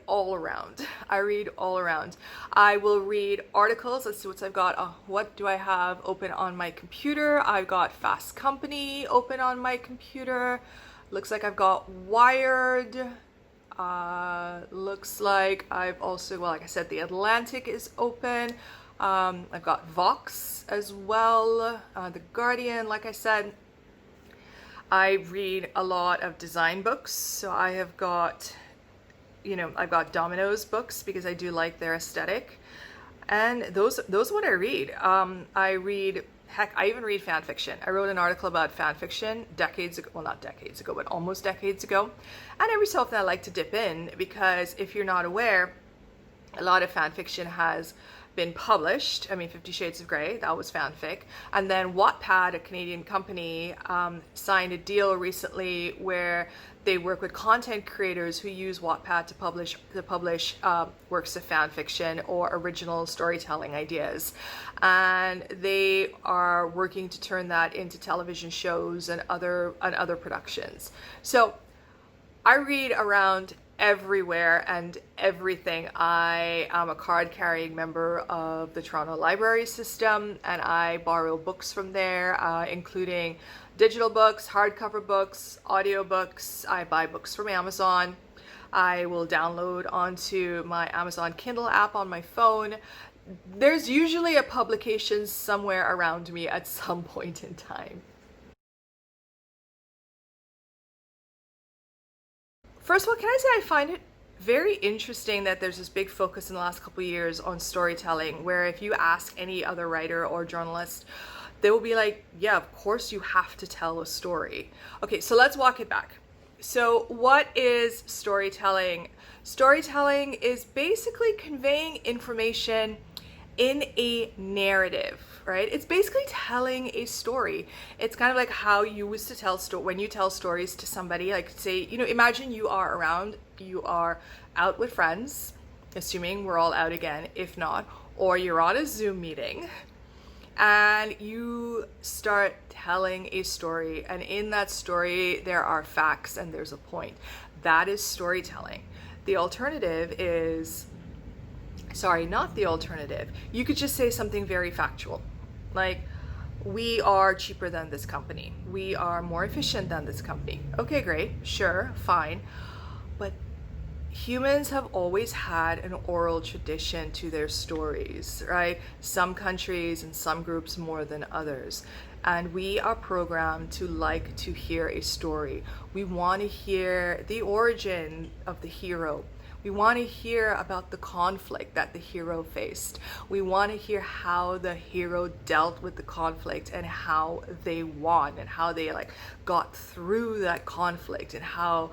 all around. I will read articles. Let's see what I've got. What do I have open on my computer? I've got Fast Company open on my computer. Looks like I've got Wired. Looks like I've also, well, like I said, The Atlantic is open. I've got Vox as well, The Guardian, like I said. I read a lot of design books, so I have got, I've got Domino's books because I do like their aesthetic, and those are what I read. I even read fan fiction. I wrote an article about fan fiction decades ago, well, not decades ago, but almost decades ago, and every so often I like to dip in because if you're not aware, a lot of fan fiction has been published. I mean, 50 Shades of Grey, that was fanfic. And then Wattpad, a Canadian company, signed a deal recently where they work with content creators who use Wattpad to publish works of fan fiction or original storytelling ideas. And they are working to turn that into television shows and other productions. So I read around everywhere and everything. I am a card-carrying member of the Toronto Library System, and I borrow books from there, including digital books, hardcover books, audiobooks. I buy books from Amazon. I will download onto my Amazon Kindle app on my phone. There's usually a publication somewhere around me at some point in time. First of all, can I say I find it very interesting that there's this big focus in the last couple of years on storytelling, where if you ask any other writer or journalist, they will be like, yeah, of course you have to tell a story. Okay, so let's walk it back. So what is storytelling? Storytelling is basically conveying information in a narrative, right? It's basically telling a story. It's kind of like how you used to tell when you tell stories to somebody, like say, imagine you are out with friends, assuming we're all out again, if not, or you're on a Zoom meeting and you start telling a story, and in that story there are facts and there's a point. That is storytelling. The alternative is, sorry, not the alternative. You could just say something very factual. Like, we are cheaper than this company. We are more efficient than this company. Okay, great. Sure, fine. But humans have always had an oral tradition to their stories, right? Some countries and some groups more than others. And we are programmed to like to hear a story. We want to hear the origin of the hero. We want to hear about the conflict that the hero faced. We want to hear how the hero dealt with the conflict and how they won and how they got through that conflict and how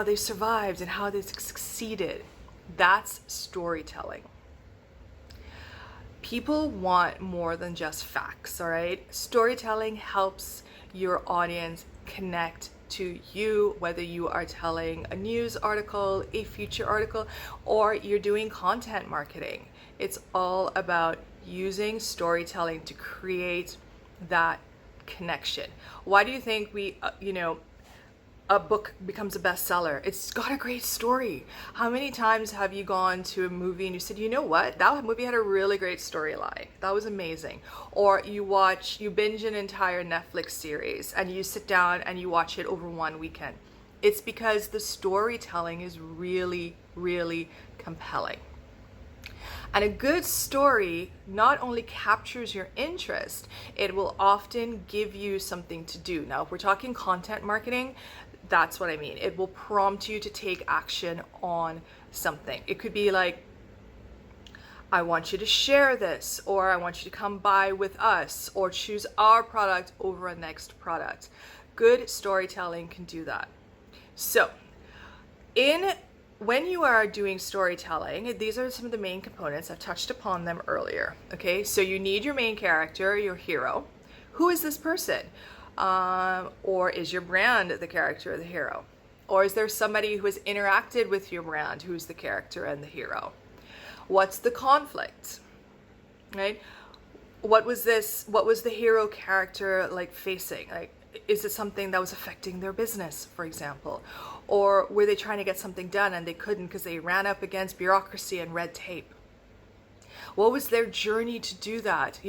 they survived and how they succeeded. That's storytelling. People want more than just facts, all right? Storytelling helps your audience connect to you, whether you are telling a news article, a feature article, or you're doing content marketing. It's all about using storytelling to create that connection. Why do you think a book becomes a bestseller? It's got a great story. How many times have you gone to a movie and you said, you know what, that movie had a really great storyline. That was amazing. Or you binge an entire Netflix series and you sit down and you watch it over one weekend. It's because the storytelling is really, really compelling. And a good story not only captures your interest, it will often give you something to do. Now, if we're talking content marketing, that's what I mean. It will prompt you to take action on something. It could be like, I want you to share this, or I want you to come buy with us, or choose our product over a next product. Good storytelling can do that. So, when you are doing storytelling, these are some of the main components. I've touched upon them earlier. Okay, so you need your main character, your hero. Who is this person? Or is your brand the character or the hero? Or is there somebody who has interacted with your brand who's the character and the hero? What's the conflict? Right? What was the hero character facing? Is it something that was affecting their business, for example? Or were they trying to get something done and they couldn't because they ran up against bureaucracy and red tape? What was their journey to do that?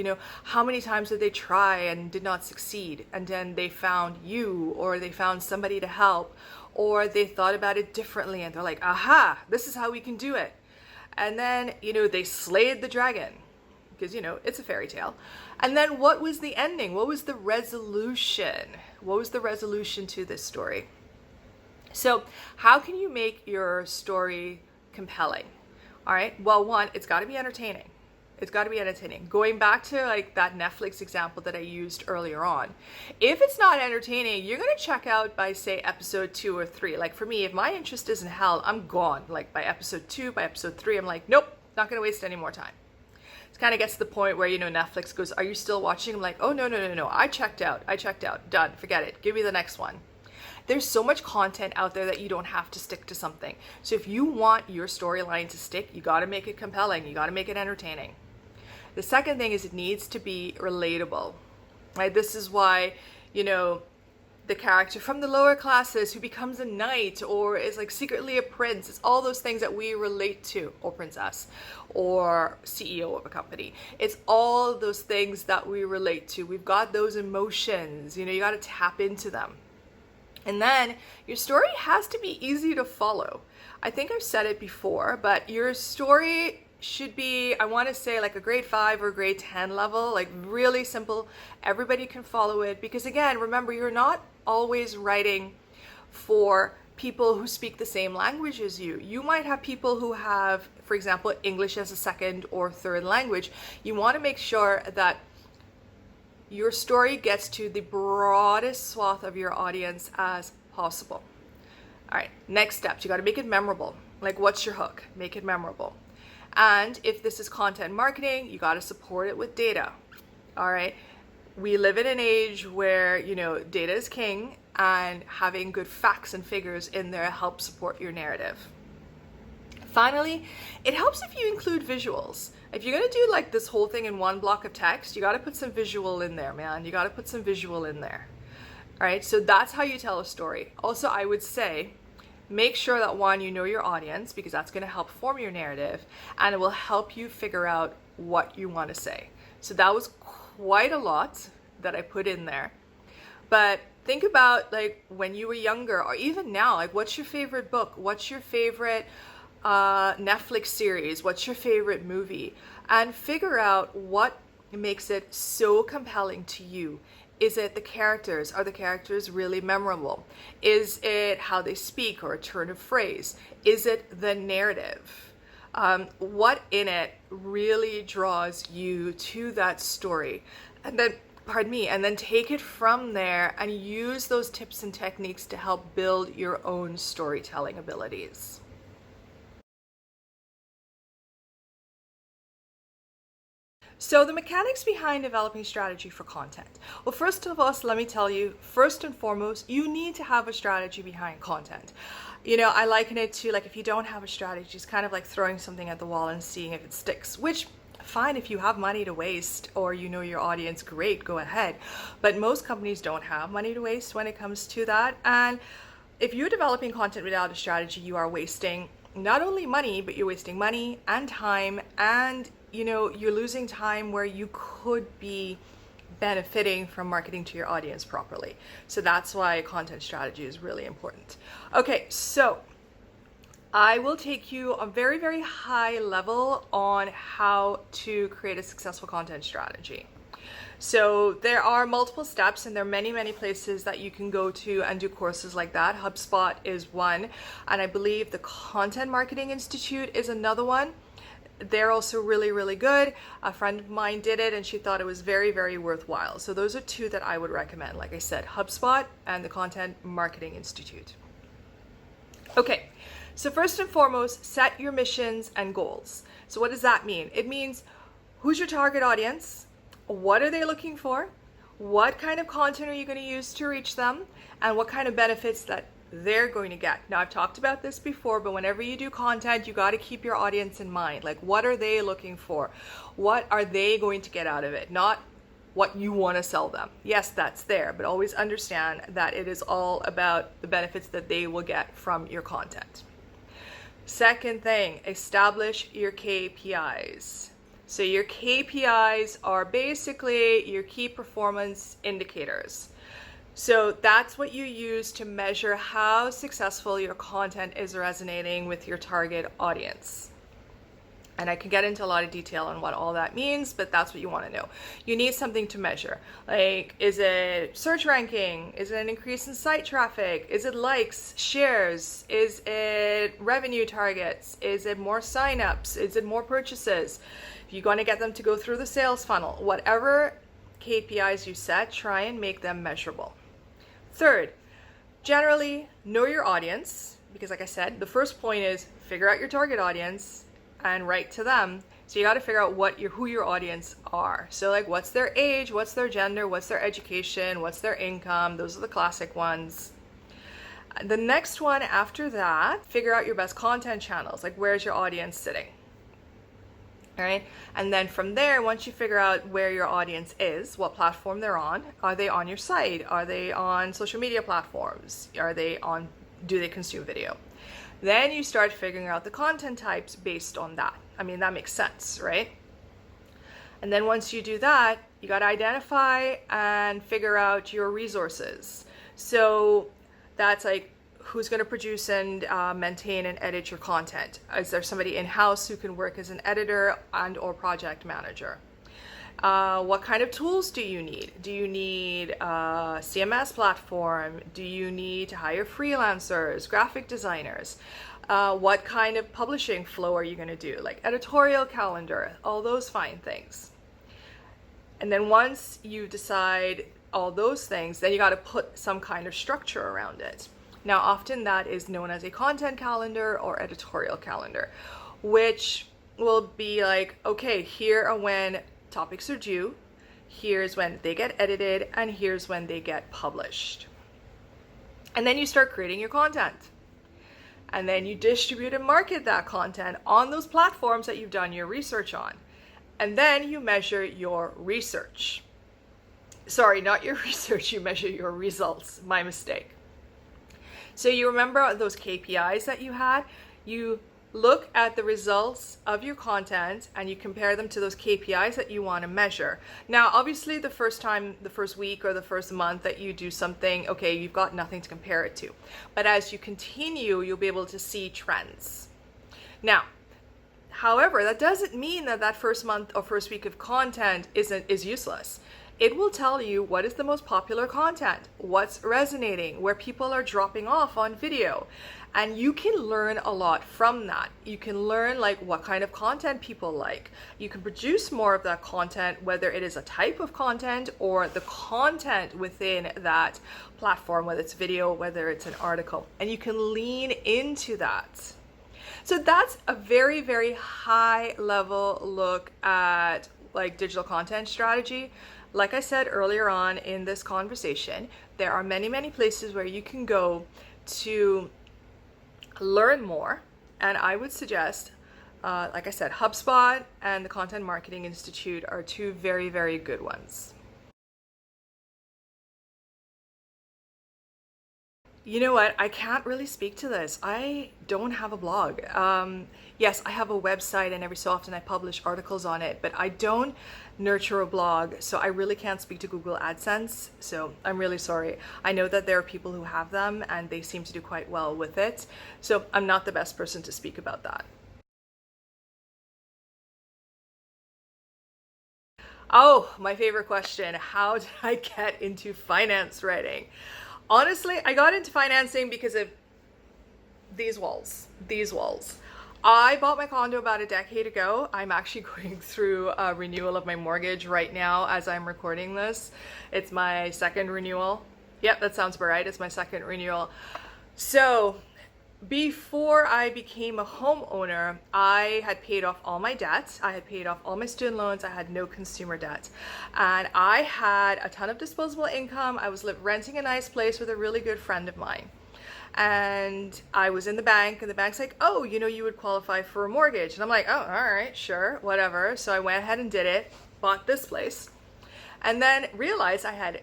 How many times did they try and did not succeed? And then they found you, or they found somebody to help, or they thought about it differently and they're like, aha, this is how we can do it. And then, they slayed the dragon because, it's a fairy tale. And then what was the ending? What was the resolution? What was the resolution to this story? So how can you make your story compelling? All right. Well, one, it's got to be entertaining. It's got to be entertaining. Going back to that Netflix example that I used earlier on. If it's not entertaining, you're going to check out by, say, episode 2 or 3. Like for me, if my interest isn't held, I'm gone. Like by episode 2, by episode 3, I'm like, nope, not going to waste any more time. It kind of gets to the point where, Netflix goes, are you still watching? I'm like, oh, no. I checked out. Done. Forget it. Give me the next one. There's so much content out there that you don't have to stick to something. So if you want your storyline to stick, you got to make it compelling. You got to make it entertaining. The second thing is it needs to be relatable, right? This is why, the character from the lower classes who becomes a knight or is secretly a prince, it's all those things that we relate to, or princess, or CEO of a company. It's all those things that we relate to. We've got those emotions, you got to tap into them. And then your story has to be easy to follow. I think I've said it before, but your story should be, I want to say a grade 5 or grade 10 level, really simple. Everybody can follow it because again, remember, you're not always writing for people who speak the same language as you. You might have people who have, for example, English as a second or third language. You want to make sure that your story gets to the broadest swath of your audience as possible. All right, next steps, you got to make it memorable. What's your hook? Make it memorable. And if this is content marketing, you got to support it with data. All right. We live in an age where, data is king, and having good facts and figures in there helps support your narrative. Finally, it helps if you include visuals. If you're going to do this whole thing in one block of text, you got to put some visual in there, man. You got to put some visual in there. All right. So that's how you tell a story. Also, I would say, make sure that one, you know your audience, because that's going to help form your narrative and it will help you figure out what you want to say. So that was quite a lot that I put in there. But think about like when you were younger, or even now, like what's your favorite book? What's your favorite Netflix series? What's your favorite movie? And figure out what makes it so compelling to you. Is it the characters? Are the characters really memorable? Is it how they speak or a turn of phrase? Is it the narrative? What in it really draws you to that story? And then, and then take it from there and use those tips and techniques to help build your own storytelling abilities. So the mechanics behind developing strategy for content. Well, first of all, let me tell you, first and foremost, you need to have a strategy behind content. You know, I liken it to like if you don't have a strategy, it's kind of like throwing something at the wall and seeing if it sticks, which fine, if you have money to waste or you know your audience, great, go ahead. But most companies don't have money to waste when it comes to that. And if you're developing content without a strategy, you are wasting not only money, but you're wasting money and time, and you know, you're losing time where you could be benefiting from marketing to your audience properly. So that's why content strategy is really important. Okay, so I will take you a very, very high level on how to create a successful content strategy. So there are multiple steps, and there are many, many places that you can go to and do courses like that. HubSpot is one, and I believe the Content Marketing Institute is another one. They're also really, really good. A friend of mine did it and she thought it was very, very worthwhile. So those are two that I would recommend. Like I said, HubSpot and the Content Marketing Institute. Okay, so first and foremost, set your missions and goals. So what does that mean? It means who's your target audience? What are they looking for? What kind of content are you going to use to reach them? And what kind of benefits that they're going to get. Now, I've talked about this before, but whenever you do content, you got to keep your audience in mind. Like, what are they looking for? What are they going to get out of it? Not what you want to sell them. Yes, that's there, but always understand that it is all about the benefits that they will get from your content. Second thing, establish your KPIs. So your KPIs are basically your key performance indicators. So that's what you use to measure how successful your content is resonating with your target audience. And I can get into a lot of detail on what all that means, but that's what you want to know. You need something to measure. Like, is it search ranking? Is it an increase in site traffic? Is it likes, shares? Is it revenue targets? Is it more signups? Is it more purchases? If you're going to get them to go through the sales funnel, whatever KPIs you set, try and make them measurable. Third, generally know your audience, because like I said, the first point is figure out your target audience and write to them. So you got to figure out who your audience are. So like, what's their age, what's their gender, what's their education, what's their income? Those are the classic ones. The next one after that, figure out your best content channels. Like, where's your audience sitting? All right. And then from there, once you figure out where your audience is, what platform they're on, are they on your site? Are they on social media platforms? Do they consume video? Then you start figuring out the content types based on that. I mean, that makes sense, right? And then once you do that, you got to identify and figure out your resources. So that's like, who's going to produce and maintain and edit your content? Is there somebody in-house who can work as an editor and or project manager? What kind of tools do you need? Do you need a CMS platform? Do you need to hire freelancers, graphic designers? What kind of publishing flow are you going to do? Like editorial calendar, all those fine things. And then once you decide all those things, then you got to put some kind of structure around it. Now, often that is known as a content calendar or editorial calendar, which will be like, okay, here are when topics are due, here's when they get edited, and here's when they get published. And then you start creating your content. And then you distribute and market that content on those platforms that you've done your research on. And then you measure your research. Sorry, not your research, you measure your results. My mistake. So you remember those KPIs that you had? You look at the results of your content and you compare them to those KPIs that you want to measure. Now, obviously the first week or the first month that you do something, okay, you've got nothing to compare it to. But as you continue, you'll be able to see trends. Now, however, that doesn't mean that first month or first week of content is useless. It will tell you what is the most popular content, what's resonating, where people are dropping off on video. And you can learn a lot from that. You can learn like what kind of content people like. You can produce more of that content, whether it is a type of content or the content within that platform, whether it's video, whether it's an article, and you can lean into that. So that's a very, very high level look at like digital content strategy. Like I said earlier on in this conversation, there are many, many places where you can go to learn more. And I would suggest, like I said, HubSpot and the Content Marketing Institute are two very, very good ones. You know what? I can't really speak to this. I don't have a blog. Yes, I have a website and every so often I publish articles on it, but I don't nurture a blog, so I really can't speak to Google AdSense, so I'm really sorry. I know that there are people who have them and they seem to do quite well with it, so I'm not the best person to speak about that. Oh, my favorite question. How did I get into finance writing? Honestly, I got into financing because of these walls. I bought my condo about a decade ago. I'm actually going through a renewal of my mortgage right now as I'm recording this. It's my second renewal. Yep, that sounds about right. It's my second renewal. So before I became a homeowner, I had paid off all my debt. I had paid off all my student loans. I had no consumer debt. And I had a ton of disposable income. I was renting a nice place with a really good friend of mine. And I was in the bank and the bank's like, oh, you know, you would qualify for a mortgage. And I'm like, oh, all right, sure, whatever. So I went ahead and did it, bought this place, and then realized I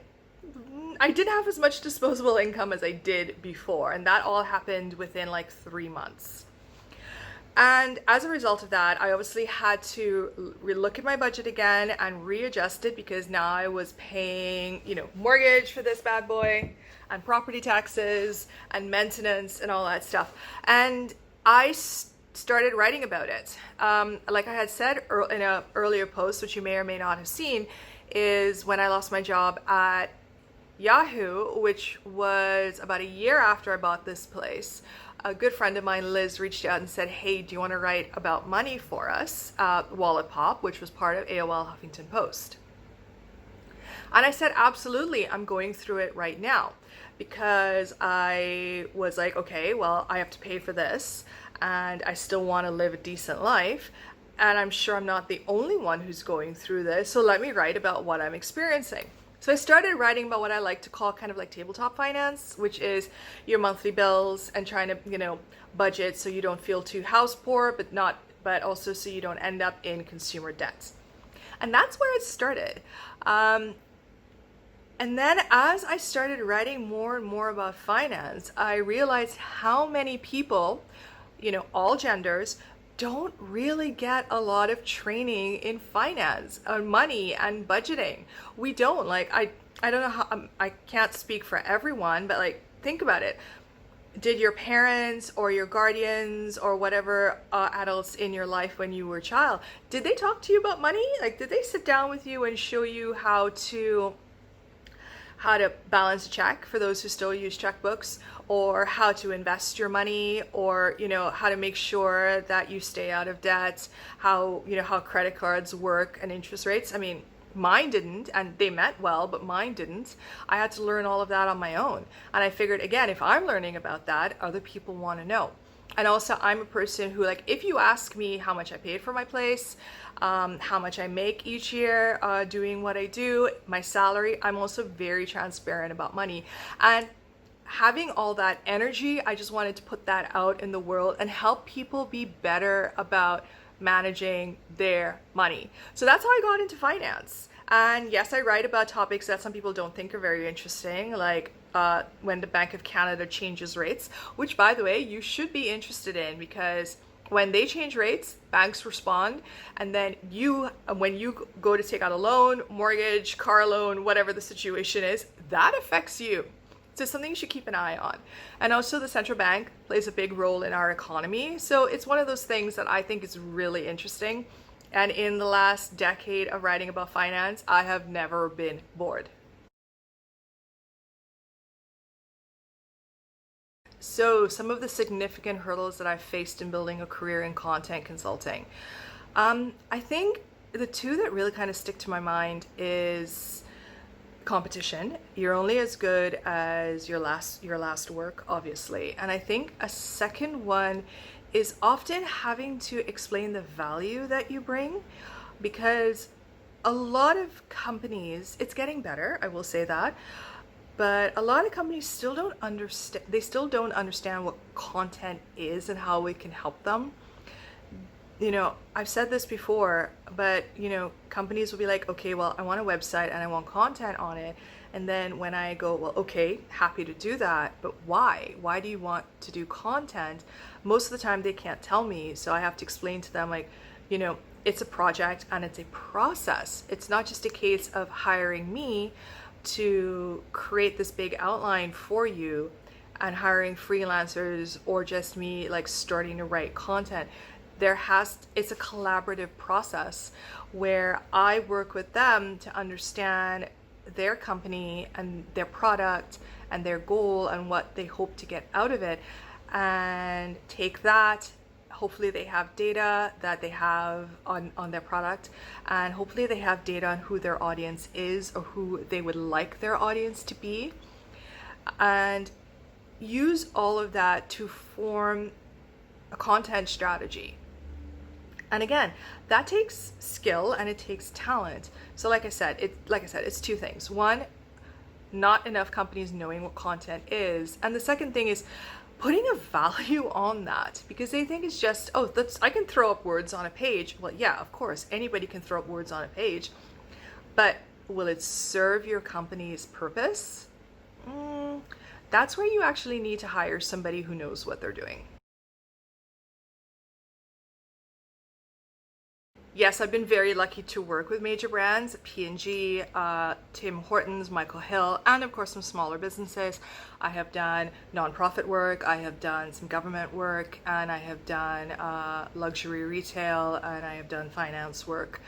didn't have as much disposable income as I did before. And that all happened within like 3 months. And as a result of that, I obviously had to look at my budget again and readjust it, because now I was paying, mortgage for this bad boy and property taxes and maintenance and all that stuff. And I started writing about it. Like I had said in an earlier post, which you may or may not have seen, is when I lost my job at YAHOO, which was about a year after I bought this place. A good friend of mine, Liz, reached out and said, hey, do you want to write about money for us? Wallet Pop, which was part of AOL Huffington Post. And I said, absolutely, I'm going through it right now, because I was like, okay, well, I have to pay for this and I still want to live a decent life. And I'm sure I'm not the only one who's going through this. So let me write about what I'm experiencing. So I started writing about what I like to call kind of like tabletop finance, which is your monthly bills and trying to, budget so you don't feel too house poor, but also so you don't end up in consumer debt. And that's where it started. And then as I started writing more and more about finance, I realized how many people, all genders, don't really get a lot of training in finance, money and budgeting. We don't. I don't know how, I can't speak for everyone, but think about it. Did your parents or your guardians or whatever adults in your life when you were a child, did they talk to you about money? Did they sit down with you and show you how to balance a check, for those who still use checkbooks, or how to invest your money, or how to make sure that you stay out of debt, how credit cards work and interest rates? I mean, mine didn't, and they meant well, but mine didn't. I had to learn all of that on my own. And I figured, again, if I'm learning about that, other people want to know. And also, I'm a person who, if you ask me how much I paid for my place, how much I make each year doing what I do, my salary, I'm also very transparent about money. And having all that energy, I just wanted to put that out in the world and help people be better about managing their money. So that's how I got into finance. And yes, I write about topics that some people don't think are very interesting, like when the Bank of Canada changes rates, which, by the way, you should be interested in, because When they change rates, banks respond, and then when you go to take out a loan, mortgage, car loan, whatever the situation is, that affects you. So it's something you should keep an eye on. And also the central bank plays a big role in our economy. So it's one of those things that I think is really interesting. And in the last decade of writing about finance, I have never been bored. So some of the significant hurdles that I've faced in building a career in content consulting. I think the two that really kind of stick to my mind is competition. You're only as good as your last work, obviously. And I think a second one is often having to explain the value that you bring, because a lot of companies, it's getting better, I will say that, but a lot of companies still don't understand what content is and how it can help them. You know, I've said this before, but you know, companies will be like, okay, well, I want a website and I want content on it. And then when I go, well, okay, happy to do that, but why? Why do you want to do content? Most of the time they can't tell me, so I have to explain to them, like, you know, it's a project and it's a process. It's not just a case of hiring me to create this big outline for you and hiring freelancers or just me like starting to write content. It's a collaborative process where I work with them to understand their company and their product and their goal and what they hope to get out of it, and take that. Hopefully they have data that they have on their product, and hopefully they have data on who their audience is or who they would like their audience to be, and use all of that to form a content strategy. And again, that takes skill and it takes talent. So like I said, it's two things. One, not enough companies knowing what content is, and the second thing is putting a value on that, because they think it's just, oh, I can throw up words on a page. Well, yeah, of course, anybody can throw up words on a page, but will it serve your company's purpose? That's where you actually need to hire somebody who knows what they're doing. Yes, I've been very lucky to work with major brands, P&G, Tim Hortons, Michael Hill, and of course some smaller businesses. I have done nonprofit work, I have done some government work, and I have done luxury retail, and I have done finance work.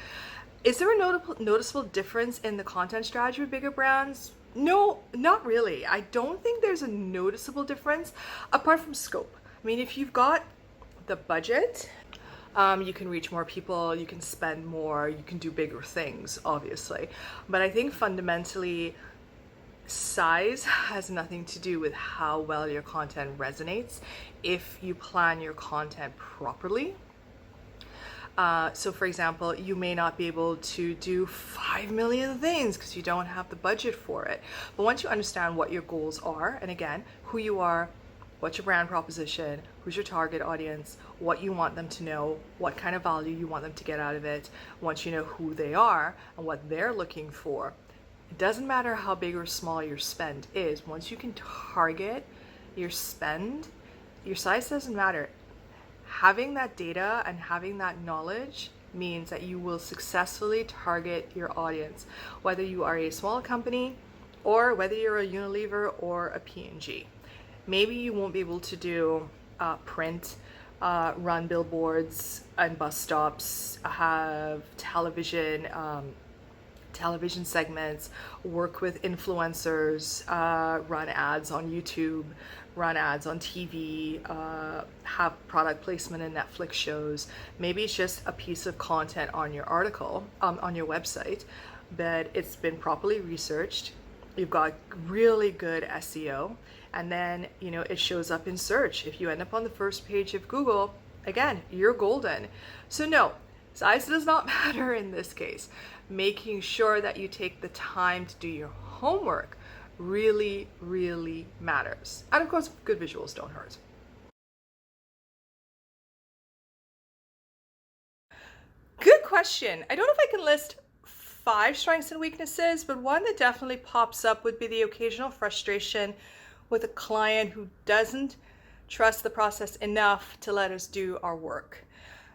Is there a noticeable difference in the content strategy with bigger brands? No, not really. I don't think there's a noticeable difference apart from scope. I mean, if you've got the budget, you can reach more people, you can spend more, you can do bigger things, obviously. But I think fundamentally, size has nothing to do with how well your content resonates if you plan your content properly. So for example, you may not be able to do 5 million things because you don't have the budget for it. But once you understand what your goals are, and again, who you are, what's your brand proposition, who's your target audience, what you want them to know, what kind of value you want them to get out of it, once you know who they are and what they're looking for, it doesn't matter how big or small your spend is. Once you can target your spend, your size doesn't matter. Having that data and having that knowledge means that you will successfully target your audience, whether you are a small company or whether you're a Unilever or a P&G. Maybe you won't be able to do print, run billboards and bus stops, have television segments, work with influencers, run ads on YouTube, run ads on TV, have product placement in Netflix shows. Maybe it's just a piece of content on your article, on your website, but it's been properly researched. You've got really good SEO, and then it shows up in search. If you end up on the first page of Google, again, you're golden. So no, size does not matter in this case. Making sure that you take the time to do your homework really, really matters. And of course, good visuals don't hurt. Good question. I don't know if I can list 5 strengths and weaknesses, but one that definitely pops up would be the occasional frustration with a client who doesn't trust the process enough to let us do our work.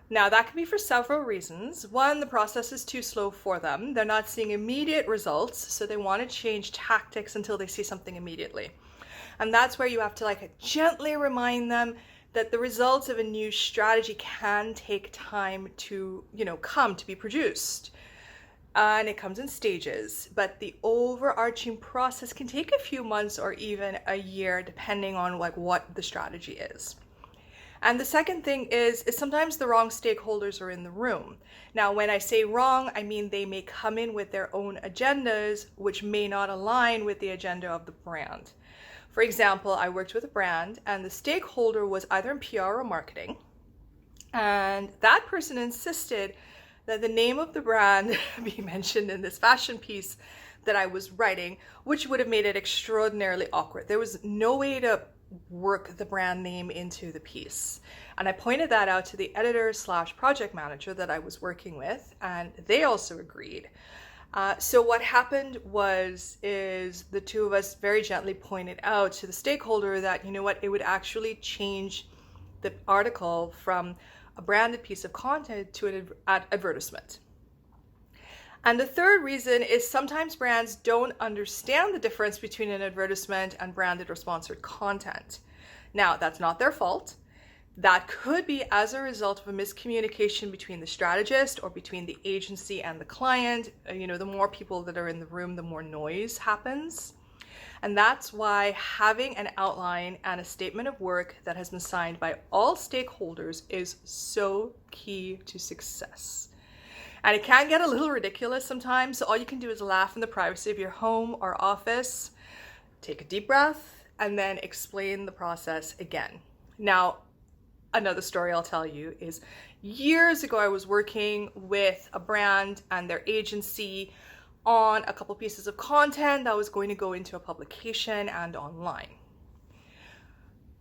Now, that can be for several reasons. One, the process is too slow for them. They're not seeing immediate results, so they want to change tactics until they see something immediately. And that's where you have to gently remind them that the results of a new strategy can take time to, come to be produced. And it comes in stages, but the overarching process can take a few months or even a year, depending on what the strategy is. And the second thing is sometimes the wrong stakeholders are in the room. Now, when I say wrong, I mean they may come in with their own agendas, which may not align with the agenda of the brand. For example, I worked with a brand and the stakeholder was either in PR or marketing. And that person insisted that the name of the brand be mentioned in this fashion piece that I was writing, which would have made it extraordinarily awkward. There was no way to work the brand name into the piece. And I pointed that out to the editor/project manager that I was working with, and they also agreed. So what happened is the two of us very gently pointed out to the stakeholder that, it would actually change the article from a branded piece of content to an advertisement. And the third reason is sometimes brands don't understand the difference between an advertisement and branded or sponsored content. Now, that's not their fault. That could be as a result of a miscommunication between the strategist or between the agency and the client. The more people that are in the room, the more noise happens. And that's why having an outline and a statement of work that has been signed by all stakeholders is so key to success. And it can get a little ridiculous sometimes, so all you can do is laugh in the privacy of your home or office, take a deep breath, and then explain the process again. Now, another story I'll tell you is years ago I was working with a brand and their agency on a couple pieces of content that was going to go into a publication and online.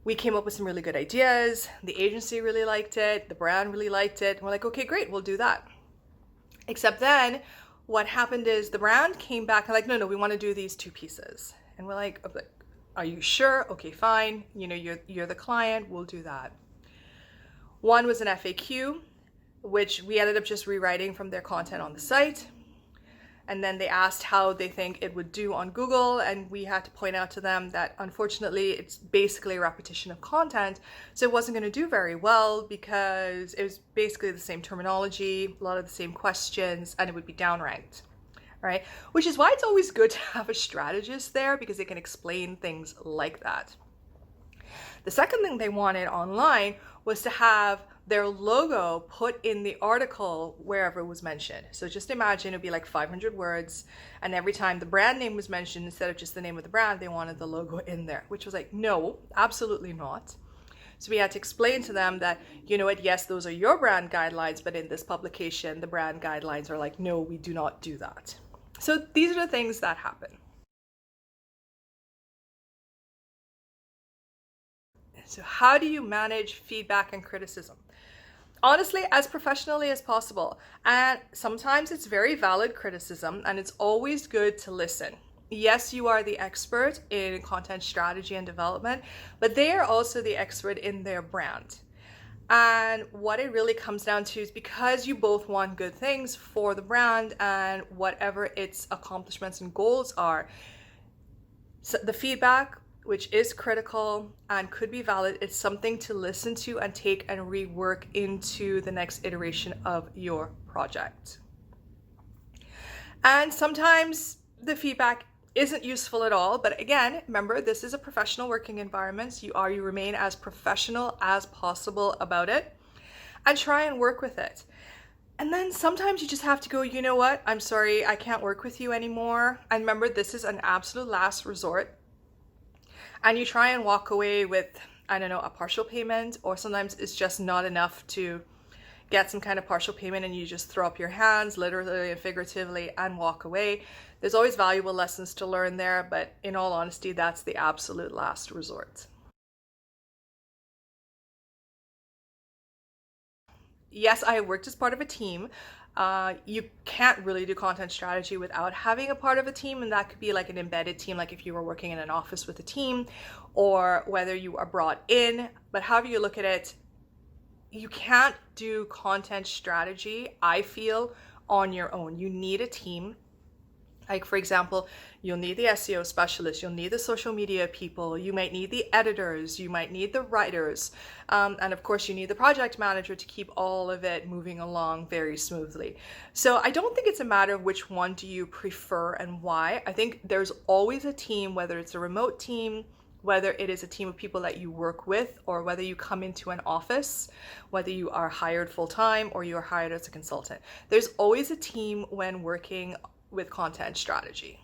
We came up with some really good ideas. The agency really liked it. The brand really liked it. We're like, okay, great, we'll do that. Except then what happened is the brand came back and no, we want to do these two pieces. And we're like, are you sure? Okay, fine. You're the client. We'll do that. One was an FAQ, which we ended up just rewriting from their content on the site. And then they asked how they think it would do on Google, and we had to point out to them that unfortunately it's basically a repetition of content, so it wasn't going to do very well because it was basically the same terminology, a lot of the same questions, and it would be downranked, right? Which is why it's always good to have a strategist there, because they can explain things like that. The second thing they wanted online was to have their logo put in the article wherever it was mentioned. So just imagine it'd be 500 words, and every time the brand name was mentioned, instead of just the name of the brand, they wanted the logo in there, which was no, absolutely not. So we had to explain to them that, yes, those are your brand guidelines, but in this publication, the brand guidelines are no, we do not do that. So these are the things that happen. So how do you manage feedback and criticism? Honestly, as professionally as possible. And sometimes it's very valid criticism, and it's always good to listen. Yes, you are the expert in content strategy and development, but they are also the expert in their brand. And what it really comes down to is because you both want good things for the brand and whatever its accomplishments and goals are, so the feedback, which is critical and could be valid, it's something to listen to and take and rework into the next iteration of your project. And sometimes the feedback isn't useful at all, but again, remember, this is a professional working environment, so you remain as professional as possible about it and try and work with it. And then sometimes you just have to go, you know what, I'm sorry, I can't work with you anymore. And remember, this is an absolute last resort. And you try and walk away with, a partial payment, or sometimes it's just not enough to get some kind of partial payment and you just throw up your hands, literally and figuratively, and walk away. There's always valuable lessons to learn there, but in all honesty, that's the absolute last resort. Yes, I have worked as part of a team, You can't really do content strategy without having a part of a team, and that could be like an embedded team, like if you were working in an office with a team, or whether you are brought in. But however you look at it, you can't do content strategy, I feel, on your own. You need a team. Like, for example, you'll need the SEO specialist, you'll need the social media people, you might need the editors, you might need the writers, and of course you need the project manager to keep all of it moving along very smoothly. So I don't think it's a matter of which one do you prefer and why. I think there's always a team, whether it's a remote team, whether it is a team of people that you work with, or whether you come into an office, whether you are hired full-time or you are hired as a consultant. There's always a team when working with content strategy.